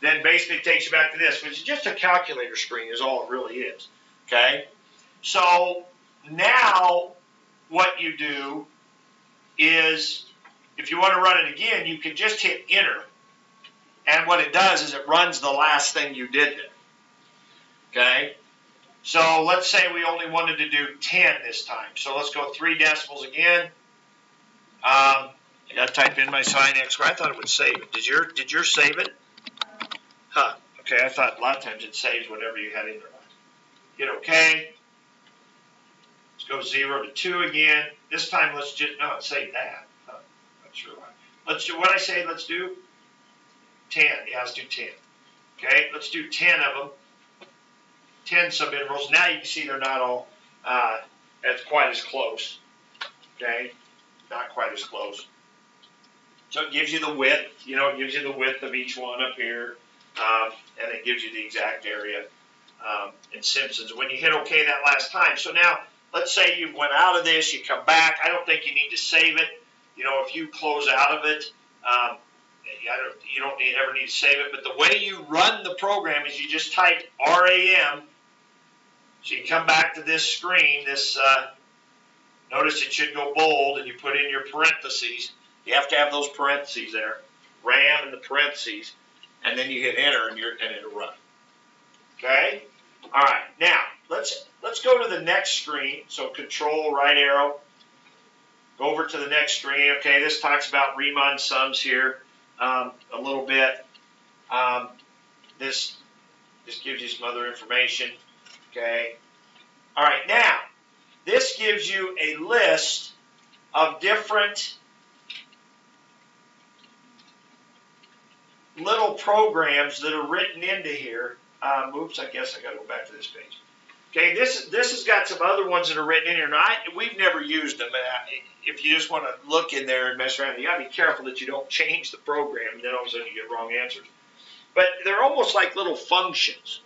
then basically it takes you back to this, which is just a calculator screen is all it really is, okay? So now what you do is, if you want to run it again, you can just hit enter. And what it does is it runs the last thing you did there. Okay? So let's say we only wanted to do 10 this time. So let's go 3 decimals again. I got to type in my sine x squared. I thought it would save it. Did yours save it? Huh. Okay, I thought a lot of times it saves whatever you had in there. Hit OK. Let's go 0 to 2 again. This time let's just, no, it saved that. Huh. Not sure why. Let's do, what I say let's do? 10. Yeah, let's do 10. Okay, let's do 10 of them. 10 subintervals. Now you can see they're not all as quite as close. Okay, not quite as close. So it gives you the width. You know, it gives you the width of each one up here, and it gives you the exact area in Simpsons. When you hit OK that last time. So now, let's say you went out of this, you come back. I don't think you need to save it. You know, if you close out of it, you don't ever need to save it. But the way you run the program is you just type RAM. So you come back to this screen. This notice it should go bold, and you put in your parentheses. You have to have those parentheses there, RAM and the parentheses, and then you hit enter, and it'll run. Okay. All right. Now let's go to the next screen. So Control right arrow. Go over to the next screen. Okay. This talks about Riemann sums here a little bit. This gives you some other information. Okay. All right. Now this gives you a list of different little programs that are written into here. Oops, I guess I got to go back to this page. Okay, this has got some other ones that are written in here. Now, we've never used them. If you just want to look in there and mess around, you got to be careful that you don't change the program, and then all of a sudden you get wrong answers. But they're almost like little functions,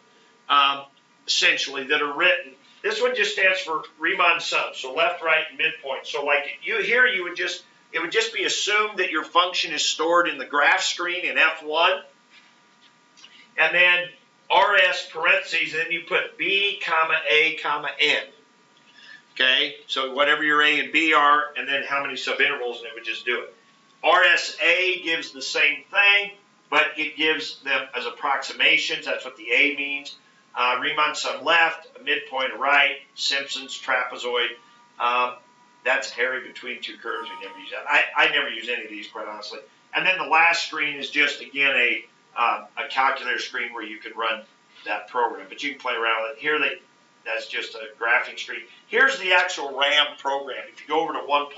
essentially, that are written. This one just stands for Riemann sums, so left, right, and midpoint. So like it would just be assumed that your function is stored in the graph screen in F1, and then RS parentheses, and then you put B, comma, A, comma, N. Okay, so whatever your A and B are, and then how many subintervals, and it would just do it. RSA gives the same thing, but it gives them as approximations. That's what the A means. Riemann sum left, a midpoint, a right, Simpsons, trapezoid. That's area between two curves. We never use that. I never use any of these, quite honestly. And then the last screen is just, again, a calculator screen where you can run that program. But you can play around with it. Here, that's just a graphing screen. Here's the actual RAM program. If you go over to 1.9,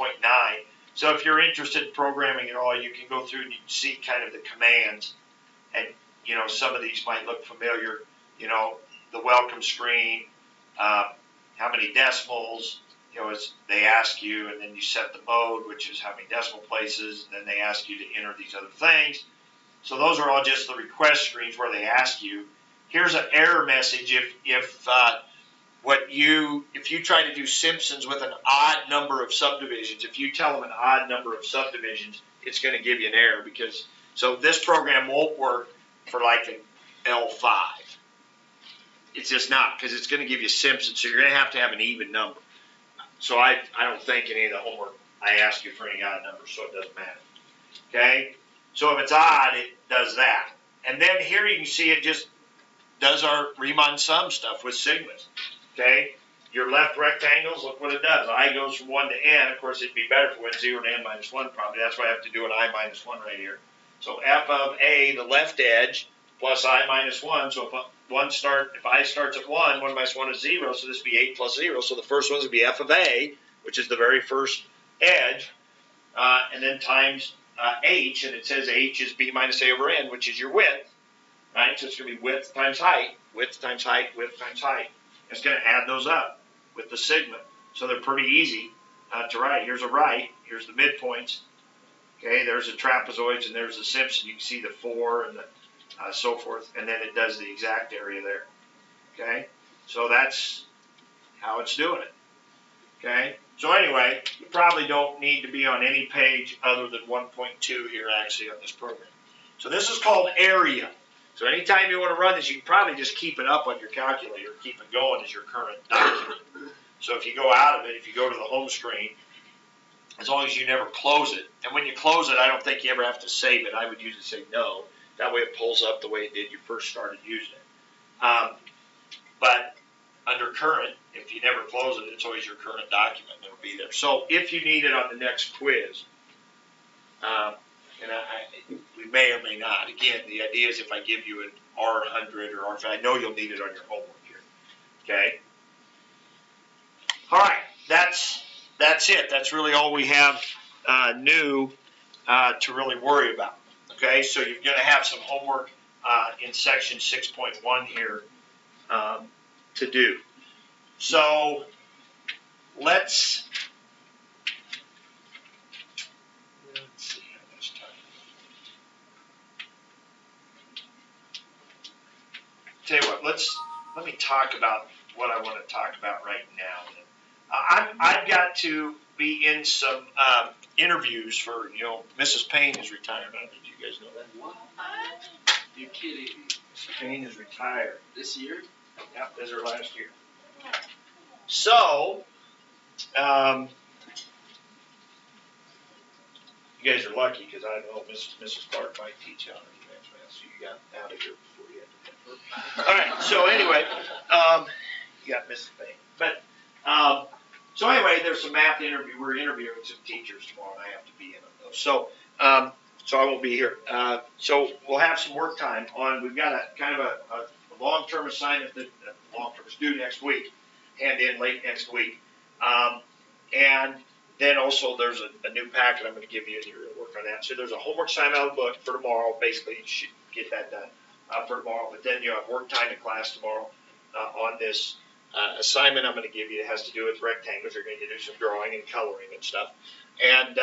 so if you're interested in programming at all, you can go through and you can see kind of the commands. And, you know, some of these might look familiar. You know, the welcome screen, how many decimals, you know, they ask you, and then you set the mode, which is how many decimal places, and then they ask you to enter these other things. So those are all just the request screens where they ask you. Here's an error message if you try to do Simpsons with an odd number of subdivisions. If you tell them an odd number of subdivisions, it's going to give you an error so this program won't work for like an L5. It's just not, because it's going to give you Simpsons, so you're going to have an even number. So I don't think any of the homework I ask you for any odd numbers, so it doesn't matter. Okay? So if it's odd, it does that. And then here you can see it just does our Riemann sum stuff with sigmas. Okay? Your left rectangles, look what it does. I goes from 1 to n. Of course, it'd be better if it went 0 to n minus 1 probably. That's why I have to do an I minus 1 right here. So f of A, the left edge, plus I minus 1. So if I starts at 1, 1 minus 1 is 0. So this would be 8 plus 0. So the first one's going to be f of a, which is the very first edge, and then times h, and it says h is b minus a over n, which is your width, right? So it's going to be width times height, width times height, width times height. It's going to add those up with the sigma. So they're pretty easy to write. Here's a right, here's the midpoints. Okay, there's the trapezoids and there's the Simpson. You can see the 4 and the so forth, and then it does the exact area there. Okay, so that's how it's doing it. Okay, so anyway, you probably don't need to be on any page other than 1.2 here actually on this program. So this is called area. So anytime you want to run this, you can probably just keep it up on your calculator, keep it going as your current document. So if you go out of it, if you go to the home screen, as long as you never close it, and when you close it, I don't think you ever have to save it. I would usually say no. That way it pulls up the way it did you first started using it. But under current, if you never close it, it's always your current document. It'll be there. So if you need it on the next quiz, and we may or may not. Again, the idea is if I give you an R100 or R5, I know you'll need it on your homework here. Okay? All right, that's it. That's really all we have new to really worry about. Okay, so you're going to have some homework in section 6.1 here to do. So let's see how much time. Tell you what, let me talk about what I want to talk about right now. I've got to be in some interviews for, Mrs. Payne is retired. Did you guys know that? What? You're kidding. Mrs. Payne is retired. This year? Yeah, this is her last year. So, you guys are lucky because I know Mrs. Clark might teach you on the advanced math, so you got out of here before you had to get her. All right, so anyway, you got Mrs. Payne. But, so anyway, there's some math interview. We're interviewing some teachers tomorrow, and I have to be in on those. So, so I won't be here. So we'll have some work time on. We've got a kind of a long-term assignment that long-term is due next week, hand in late next week, and then also there's a new packet I'm going to give you, and you're going to work on that. So there's a homework assignment out of the book for tomorrow. Basically, you should get that done for tomorrow. But then you have work time in class tomorrow on this. Assignment I'm going to give you. It has to do with rectangles. You're going to do some drawing and coloring and stuff, and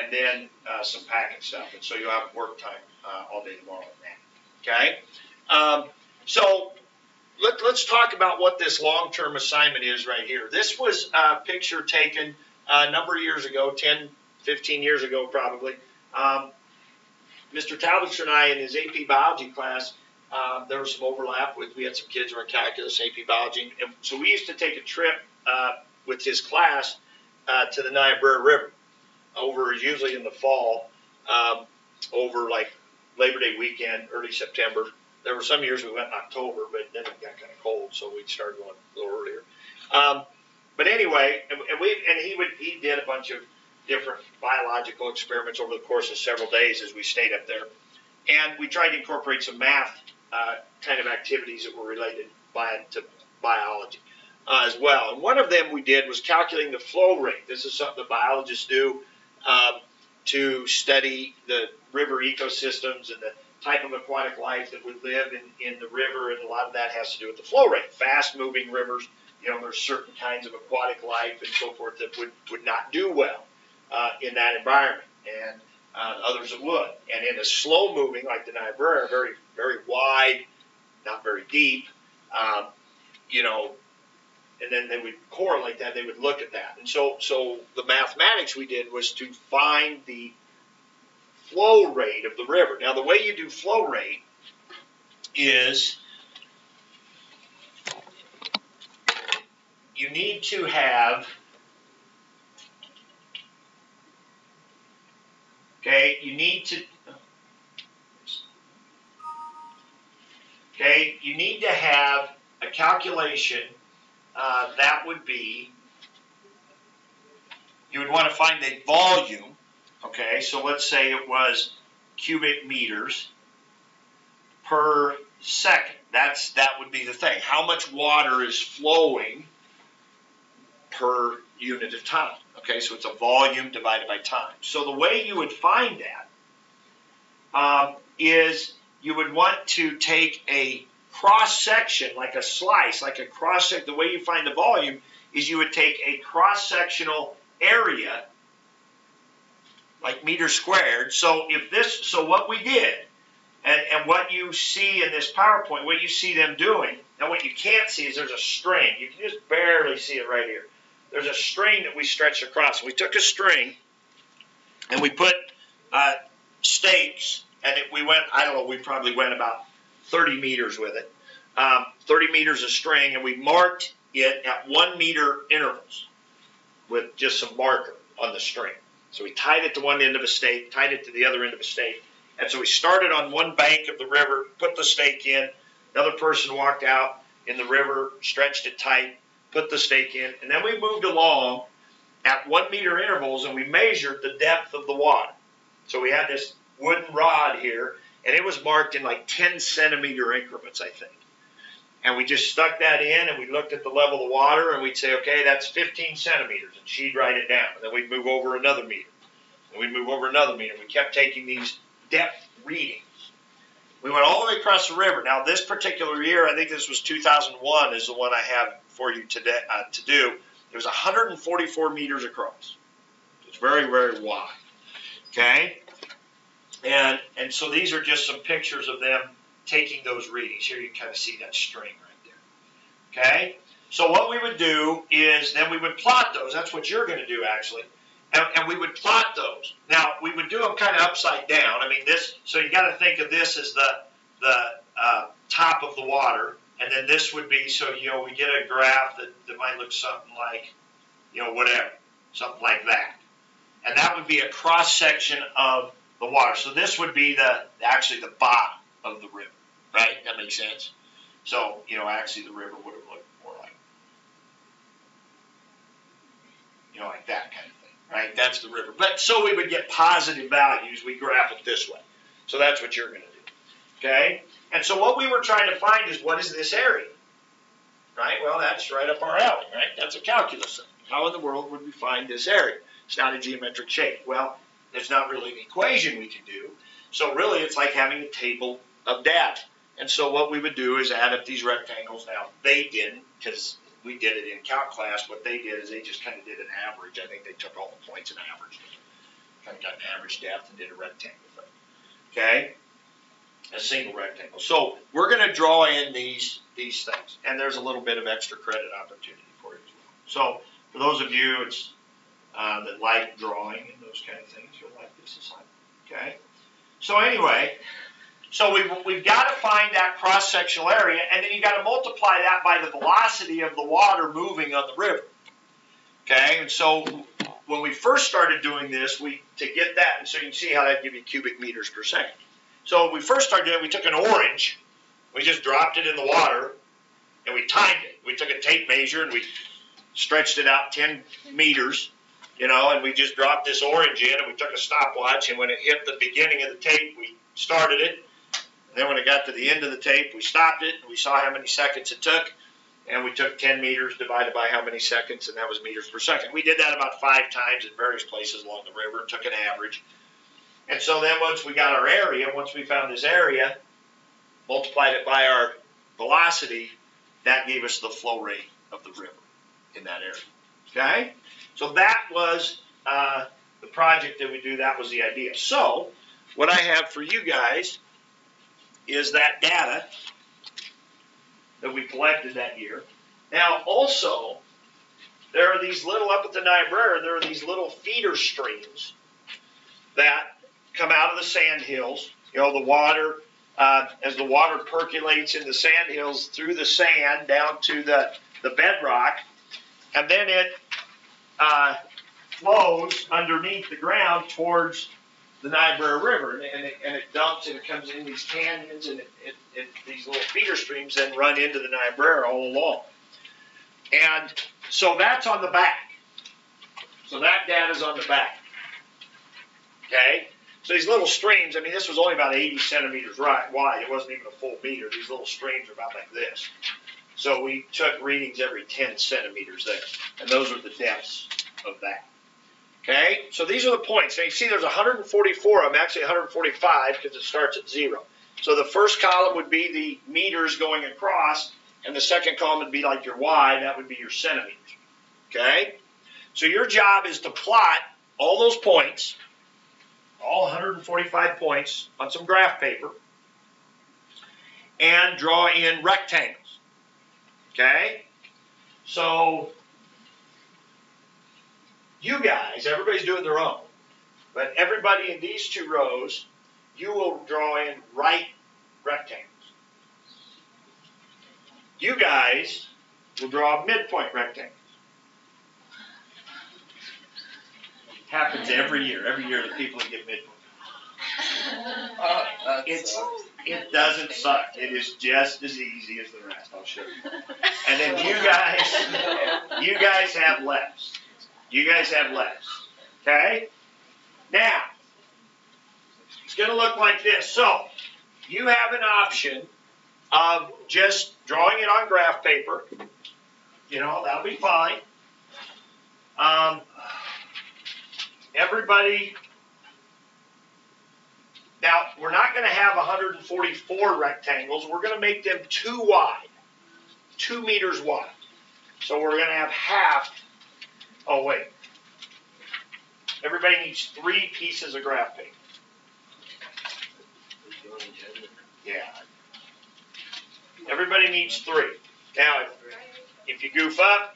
then some packing stuff. And so you'll have work time all day tomorrow on that. Okay. So let's talk about what this long-term assignment is right here. This was a picture taken a number of years ago, 10, 15 years ago probably. Mr. Talbot and I in his AP biology class. There was some overlap we had some kids who were in calculus, AP biology, and so we used to take a trip with his class to the Niobrara River over usually in the fall, over like Labor Day weekend, early September. There were some years we went in October, but then it got kind of cold, so we started going a little earlier. But anyway, he did a bunch of different biological experiments over the course of several days as we stayed up there, and we tried to incorporate some math kind of activities that were related to biology as well. And one of them we did was calculating the flow rate. This is something the biologists do to study the river ecosystems and the type of aquatic life that would live in the river, and a lot of that has to do with the flow rate. Fast-moving rivers, there's certain kinds of aquatic life and so forth that would not do well in that environment, and others that would. And in a slow-moving, like the Niobrara, very, very wide, not very deep, and then they would correlate that. They would look at that. And so the mathematics we did was to find the flow rate of the river. Now, the way you do flow rate is you need to have, you need to have a calculation that would be, you would want to find a volume, so let's say it was cubic meters, per second. That would be the thing. How much water is flowing per unit of time? Okay, so it's a volume divided by time. So the way you would find that is you would want to take a cross section, like a slice, like a cross section. The way you find the volume is you would take a cross sectional area, like meters squared. So what we did, and what you see in this PowerPoint, what you see them doing, and what you can't see is there's a string. You can just barely see it right here. There's a string that we stretched across. We took a string and we put stakes, and we probably went about 30 meters with it. 30 meters of string, and we marked it at 1 meter intervals with just some marker on the string. So we tied it to one end of a stake, tied it to the other end of a stake. And so we started on one bank of the river, put the stake in, another person walked out in the river, stretched it tight, put the stake in, and then we moved along at 1 meter intervals, and we measured the depth of the water. So we had this wooden rod here, and it was marked in like 10 centimeter increments, I think. And we just stuck that in, and we looked at the level of the water, and we'd say, okay, that's 15 centimeters, and she'd write it down. And then we'd move over another meter, and we'd move over another meter. We kept taking these depth readings. We went all the way across the river. Now, this particular year, I think this was 2001, is the one I have for you today to do. It was 144 meters across. It's very, very wide. Okay? And so these are just some pictures of them taking those readings. Here you can kind of see that string right there. Okay? So what we would do is then we would plot those. That's what you're going to do, actually. And we would plot those. Now, we would do them kind of upside down. I mean, so you got to think of this as the top of the water. And then this would be, so, we get a graph that might look something like, whatever, something like that. And that would be a cross-section of the water. So this would be actually the bottom of the river, right? That makes sense? So, actually the river would have looked more like, like that kind of thing, right? That's the river. But so we would get positive values. We graph it this way. So that's what you're going to do, okay? And so what we were trying to find is, what is this area? Right? Well, that's right up our alley, right? That's a calculus thing. How in the world would we find this area? It's not a geometric shape. Well, there's not really an equation we can do. So really, it's like having a table of data. And so what we would do is add up these rectangles. Now, they didn't, because we did it in calc class. What they did is they just kind of did an average. I think they took all the points and averaged it. Kind of got an average depth and did a rectangle thing. Okay? A single rectangle. So we're going to draw in these things, and there's a little bit of extra credit opportunity for you as well. So for those of you that like drawing and those kind of things, you'll like this assignment. Okay. So anyway, so we've got to find that cross-sectional area, and then you got to multiply that by the velocity of the water moving on the river. Okay. And so when we first started doing this, to get that, and so you can see how that gives you cubic meters per second. So when we first started doing it, we took an orange, we just dropped it in the water, and we timed it. We took a tape measure, and we stretched it out 10 meters, and we just dropped this orange in, and we took a stopwatch, and when it hit the beginning of the tape, we started it. And then when it got to the end of the tape, we stopped it, and we saw how many seconds it took, and we took 10 meters divided by how many seconds, and that was meters per second. We did that about 5 times at various places along the river, and took an average. And so then once we got our area, once we found this area, multiplied it by our velocity, that gave us the flow rate of the river in that area. Okay? So that was the project that we do. That was the idea. So what I have for you guys is that data that we collected that year. Now also, there are these little, up at the Niobrara, there are these little feeder streams that come out of the sand hills. The water, as the water percolates in the sand hills through the sand down to the bedrock, and then it flows underneath the ground towards the Niobrara River, and it dumps, and it comes in these canyons, and these little feeder streams then run into the Niobrara all along. And so that's on the back. So that data's on the back. Okay? So these little streams, I mean, this was only about 80 centimeters wide. It wasn't even a full meter. These little streams are about like this. So we took readings every 10 centimeters there. And those are the depths of that. Okay, so these are the points. Now you see there's 144 of them, actually 145 because it starts at 0. So the first column would be the meters going across, and the second column would be like your Y, that would be your centimeters. Okay, so your job is to plot all those points, all 145 points on some graph paper, and draw in rectangles. Okay, so you guys, everybody's doing their own, but everybody in these two rows, you will draw in right rectangles. You guys will draw midpoint rectangles. Happens every year. Every year the people that get midpoint. It doesn't suck. It is just as easy as the rest. I'll show you. And then you guys have lefts. You guys have lefts. Okay? Now, it's going to look like this. So, you have an option of just drawing it on graph paper. You know, that'll be fine. Everybody, now, we're not going to have 144 rectangles. We're going to make them 2 wide, 2 meters wide. So we're going to have half. Oh, wait. Everybody needs 3 pieces of graph paper. Yeah. Everybody needs 3. Now, if you goof up,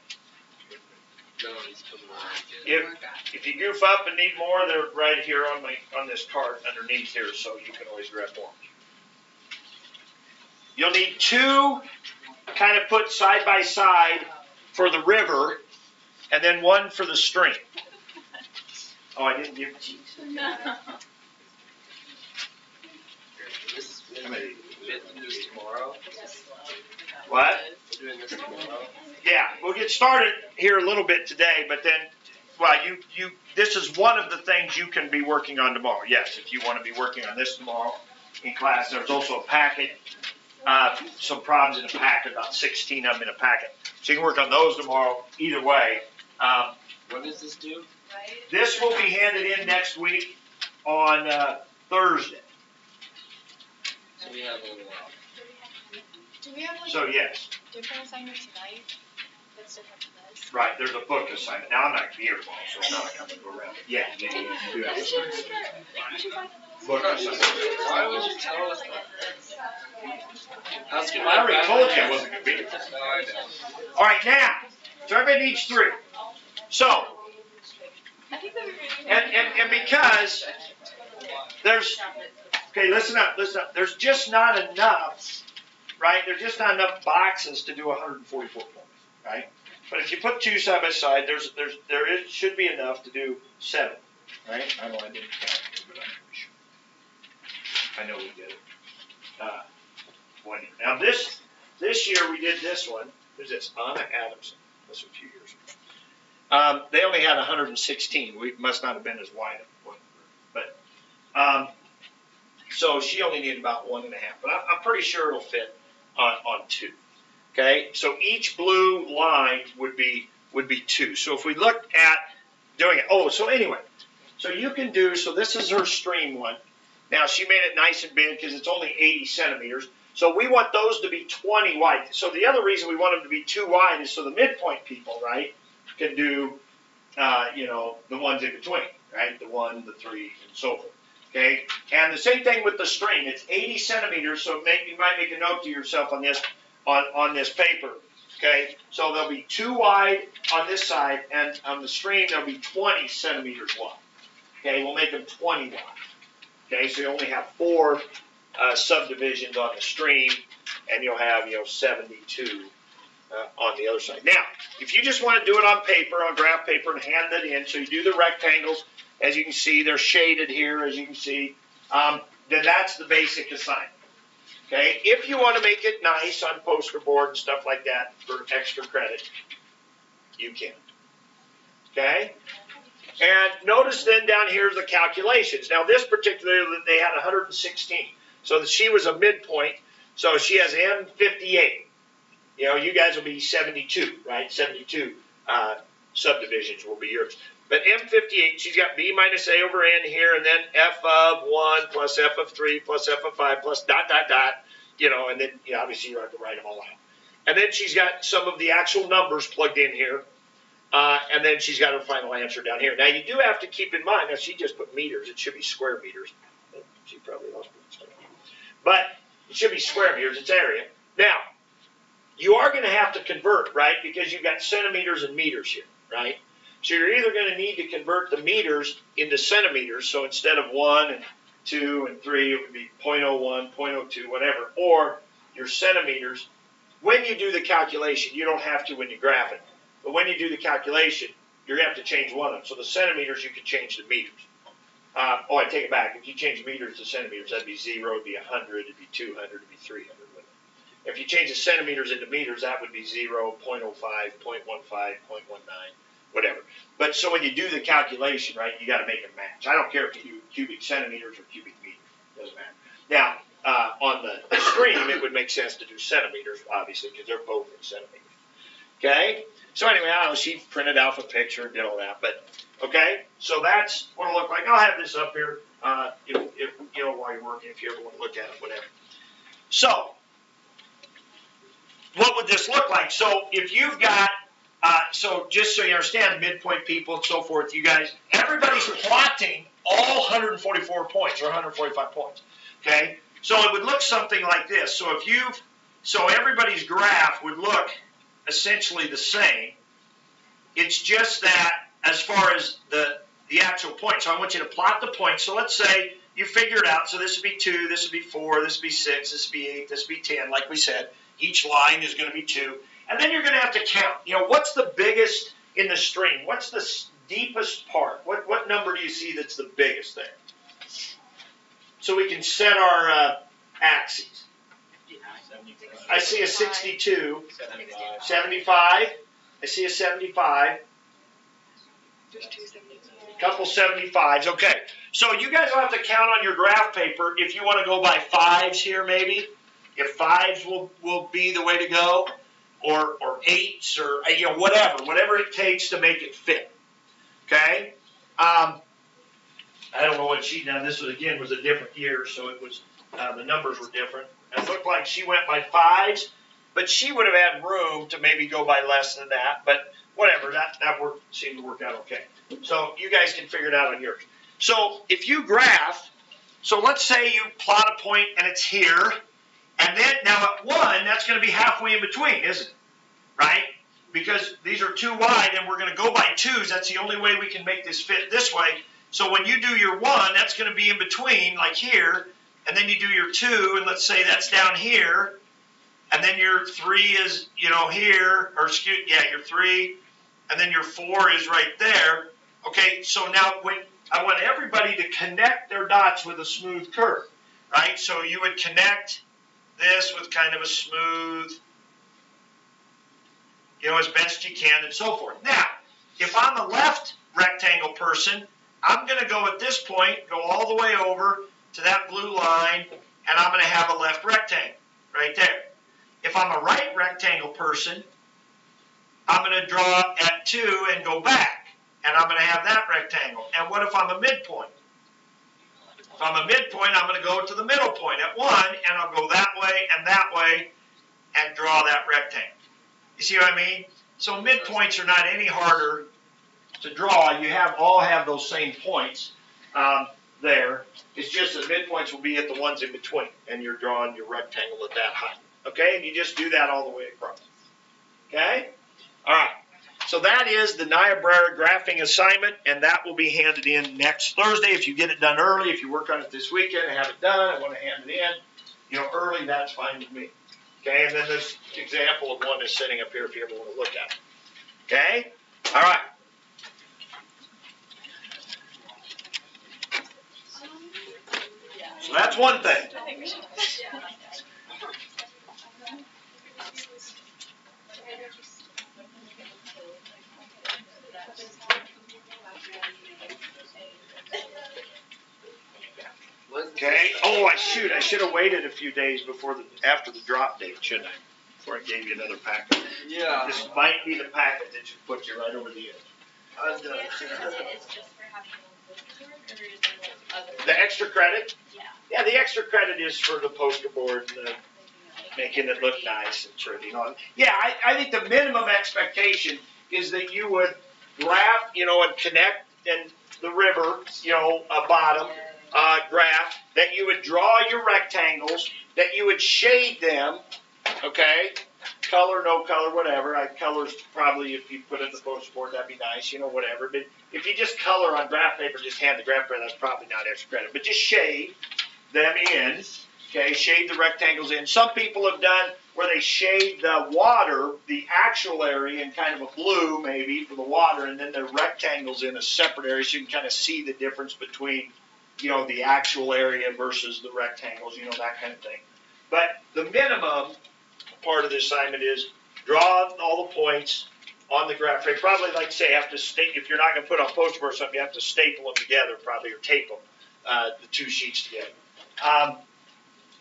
if you goof up and need more, they're right here on this cart underneath here, so you can always grab more. You'll need 2 kind of put side by side for the river, and then 1 for the stream. Oh, I didn't give cheese. No. This tomorrow. What? We're doing this tomorrow. Yeah, we'll get started here a little bit today, but then, well, this is one of the things you can be working on tomorrow. Yes, if you want to be working on this tomorrow in class, there's also a packet, some problems in a packet, about 16 of them in a packet. So you can work on those tomorrow. Either way. When does this due? This will be handed in next week on Thursday. So we have a little while. Do we have like So yes, different assignment tonight that's different from this? right. There's a book assignment. Now I'm not going to be here tomorrow, so it's not like I'm going to go around. Yeah, you do have We a should find a book assignment. Why would you tell us that? I was gonna I already told you I wasn't going to be here. No, I know. All right, now, so everybody needs 3. So, I think that we were and because there's, okay, listen up. There's just not enough, right? There's just not enough boxes to do 144 points, right? But if you put 2 side by side, there should be enough to do 7, right? I know I didn't count it, but I'm pretty sure. I know we did it. Now this year we did this one. Who's this? Anna Adamson. That's a few years ago. They only had 116. We must not have been as wide a one, but so she only needed about 1.5. But I'm pretty sure it'll fit on 2. Okay, so each blue line would be 2. So if we look at doing it, so anyway, so you can do. So this is her stream one. Now she made it nice and big because it's only 80 centimeters. So we want those to be 20 wide. So the other reason we want them to be 2 wide is so the midpoint people, right, can do, the ones in between, right, the 1, the 3, and so forth. Okay, and the same thing with the stream. It's 80 centimeters, so you might make a note to yourself on this paper. Okay, so there'll be 2 wide on this side, and on the stream there'll be 20 centimeters wide. Okay, we'll make them 20 wide. Okay, so you only have 4 subdivisions on the stream, and you'll have 72 on the other side. Now, if you just want to do it on paper, on graph paper, and hand it in, so you do the rectangles, as you can see, they're shaded here, as you can see, then that's the basic assignment. Okay, if you want to make it nice on poster board and stuff like that for extra credit, you can. Okay, And notice then down here the calculations. Now this particular, they had 116. So she was a midpoint. So she has M58. You know, you guys will be 72, right? 72 subdivisions will be yours. But M58, she's got B minus A over N here, and then F of 1 plus F of 3 plus F of 5 plus dot, dot, dot. You know, and then obviously you have to write them all out. And then she's got some of the actual numbers plugged in here. And then she's got her final answer down here. Now, you do have to keep in mind, now she just put meters. It should be square meters. She probably lost it. But it should be square meters. It's area. Now, you are going to have to convert, right? Because you've got centimeters and meters here, right? So you're either going to need to convert the meters into centimeters. So instead of 1 and 2 and 3, it would be 0.01, 0.02, whatever. Or your centimeters. When you do the calculation, you don't have to when you graph it. But when you do the calculation, you're going to have to change one of them. So the centimeters, you can change to meters. I take it back. If you change meters to centimeters, that'd be 0, it'd be 100, it'd be 200, it'd be 300. If you change the centimeters into meters, that would be 0, 0.05, 0.15, 0.19, whatever. But so when you do the calculation, right, you got to make it match. I don't care if you do cubic centimeters or cubic meters. Doesn't matter. Now, on the stream, it would make sense to do centimeters, obviously, because they're both in centimeters. Okay? So anyway, I don't know, she printed out a picture and did all that. But, okay? So that's what it'll look like. I'll have this up here, if while you're working, if you ever want to look at it, whatever. So, what would this look like? So, if you've got, so just so you understand, midpoint people and so forth, you guys, everybody's plotting all 144 points or 145 points. Okay? So, it would look something like this. So everybody's graph would look essentially the same. It's just that as far as the actual point. So I want you to plot the points. So let's say you figure it out. So this would be 2, this would be 4, this would be 6, this would be 8, this would be 10. Like we said, each line is going to be 2. And then you're going to have to count. What's the biggest in the stream? What's the deepest part? What number do you see that's the biggest there? So we can set our axes. I see a 62, 75, I see a 75, a couple 75s, okay. So you guys will have to count on your graph paper if you want to go by 5s here maybe, if 5s will be the way to go, or 8s, or whatever it takes to make it fit, okay. I don't know what now this was a different year, so it was, the numbers were different. It looked like she went by 5s, but she would have had room to maybe go by less than that. But whatever, that seemed to work out okay. So you guys can figure it out on yours. So if you graph, so let's say you plot a point and it's here, and then now at 1, that's going to be halfway in between, isn't it? Right? Because these are too wide and we're going to go by 2s. That's the only way we can make this fit this way. So when you do your 1, that's going to be in between, like here. And then you do your 2, and let's say that's down here, and then your 3 is, here, or your 3, and then your 4 is right there. Okay, so now I want everybody to connect their dots with a smooth curve, right? So you would connect this with kind of a smooth, as best you can, and so forth. Now, if I'm a left rectangle person, I'm going to go at this point, go all the way over to that blue line, and I'm going to have a left rectangle right there. If I'm a right rectangle person, I'm going to draw at 2 and go back, and I'm going to have that rectangle. And what if I'm a midpoint? If I'm a midpoint, I'm going to go to the middle point at 1, and I'll go that way, and draw that rectangle. You see what I mean? So midpoints are not any harder to draw. You all have those same points. There. It's just that midpoints will be at the ones in between, and you're drawing your rectangle at that height. Okay? And you just do that all the way across. Okay? All right. So that is the Niobrara graphing assignment, and that will be handed in next Thursday. If you get it done early, if you work on it this weekend and have it done, I want to hand it in, early, that's fine with me. Okay? And then this example of one is sitting up here if you ever want to look at it. Okay? All right. So that's one thing. I think we should. Yeah. Oh, I should have waited a few days after the drop date, shouldn't I? Before I gave you another packet. Yeah. This might be the packet that should put you right over the edge. I'm The done. extra credit is just for having a poster board, or is there like other? The extra credit? Yeah. Yeah, the extra credit is for the poster board, making it look nice and pretty. Yeah, I think the minimum expectation is that you would graph, and connect and the river, a bottom graph, that you would draw your rectangles, that you would shade them, okay? Color, no color, whatever. Colors probably, if you put it in the poster board, that'd be nice, whatever. But if you just color on graph paper, just hand the graph paper, that's probably not extra credit. But just shade them in, okay? Shade the rectangles in. Some people have done where they shade the water, the actual area, in kind of a blue maybe for the water, and then the rectangles in a separate area so you can kind of see the difference between, the actual area versus the rectangles, that kind of thing. But the minimum part of the assignment is draw all the points on the graph paper. Probably, like say, have to if you're not going to put on poster board or something, you have to staple them together probably, or tape them, the two sheets together.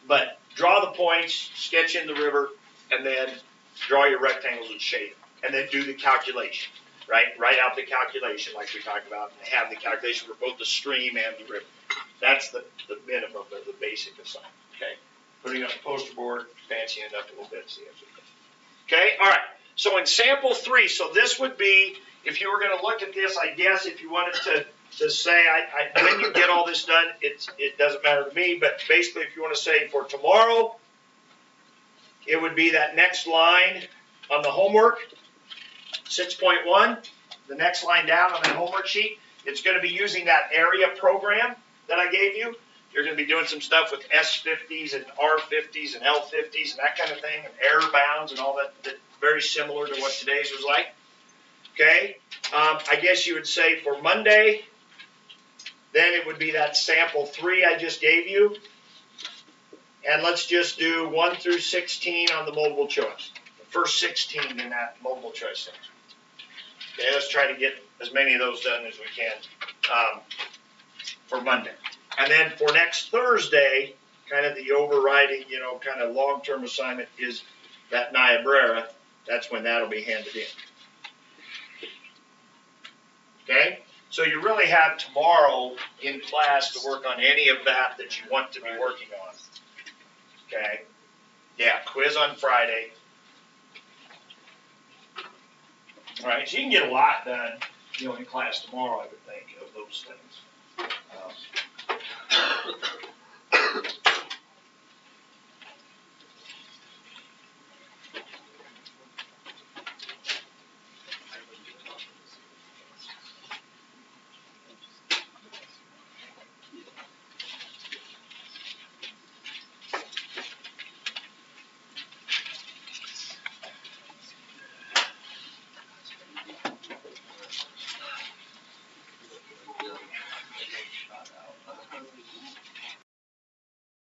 But draw the points, sketch in the river, and then draw your rectangles and shade them. And then do the calculation, right? Write out the calculation like we talked about, and have the calculation for both the stream and the river. That's the minimum of the basic assignment, okay? Putting on the poster board, fancying it up a little bit. Okay, all right. So in sample 3, so this would be, if you were going to look at this, I guess if you wanted to say, when you get all this done, it doesn't matter to me, but basically if you want to say for tomorrow, it would be that next line on the homework, 6.1, the next line down on that homework sheet. It's going to be using that area program that I gave you. You're going to be doing some stuff with S50s and R50s and L50s and that kind of thing, and error bounds and all that very similar to what today's was like. Okay? I guess you would say for Monday, then it would be that sample 3 I just gave you. And let's just do 1 through 16 on the multiple choice. The first 16 in that multiple choice section. Okay, let's try to get as many of those done as we can for Monday. And then for next Thursday, kind of the overriding, kind of long-term assignment is that Niobrara. That's when that'll be handed in. Okay? So you really have tomorrow in class to work on any of that you want to be working on. Okay? Yeah, quiz on Friday. All right, so you can get a lot done, in class tomorrow, I would think, of those things.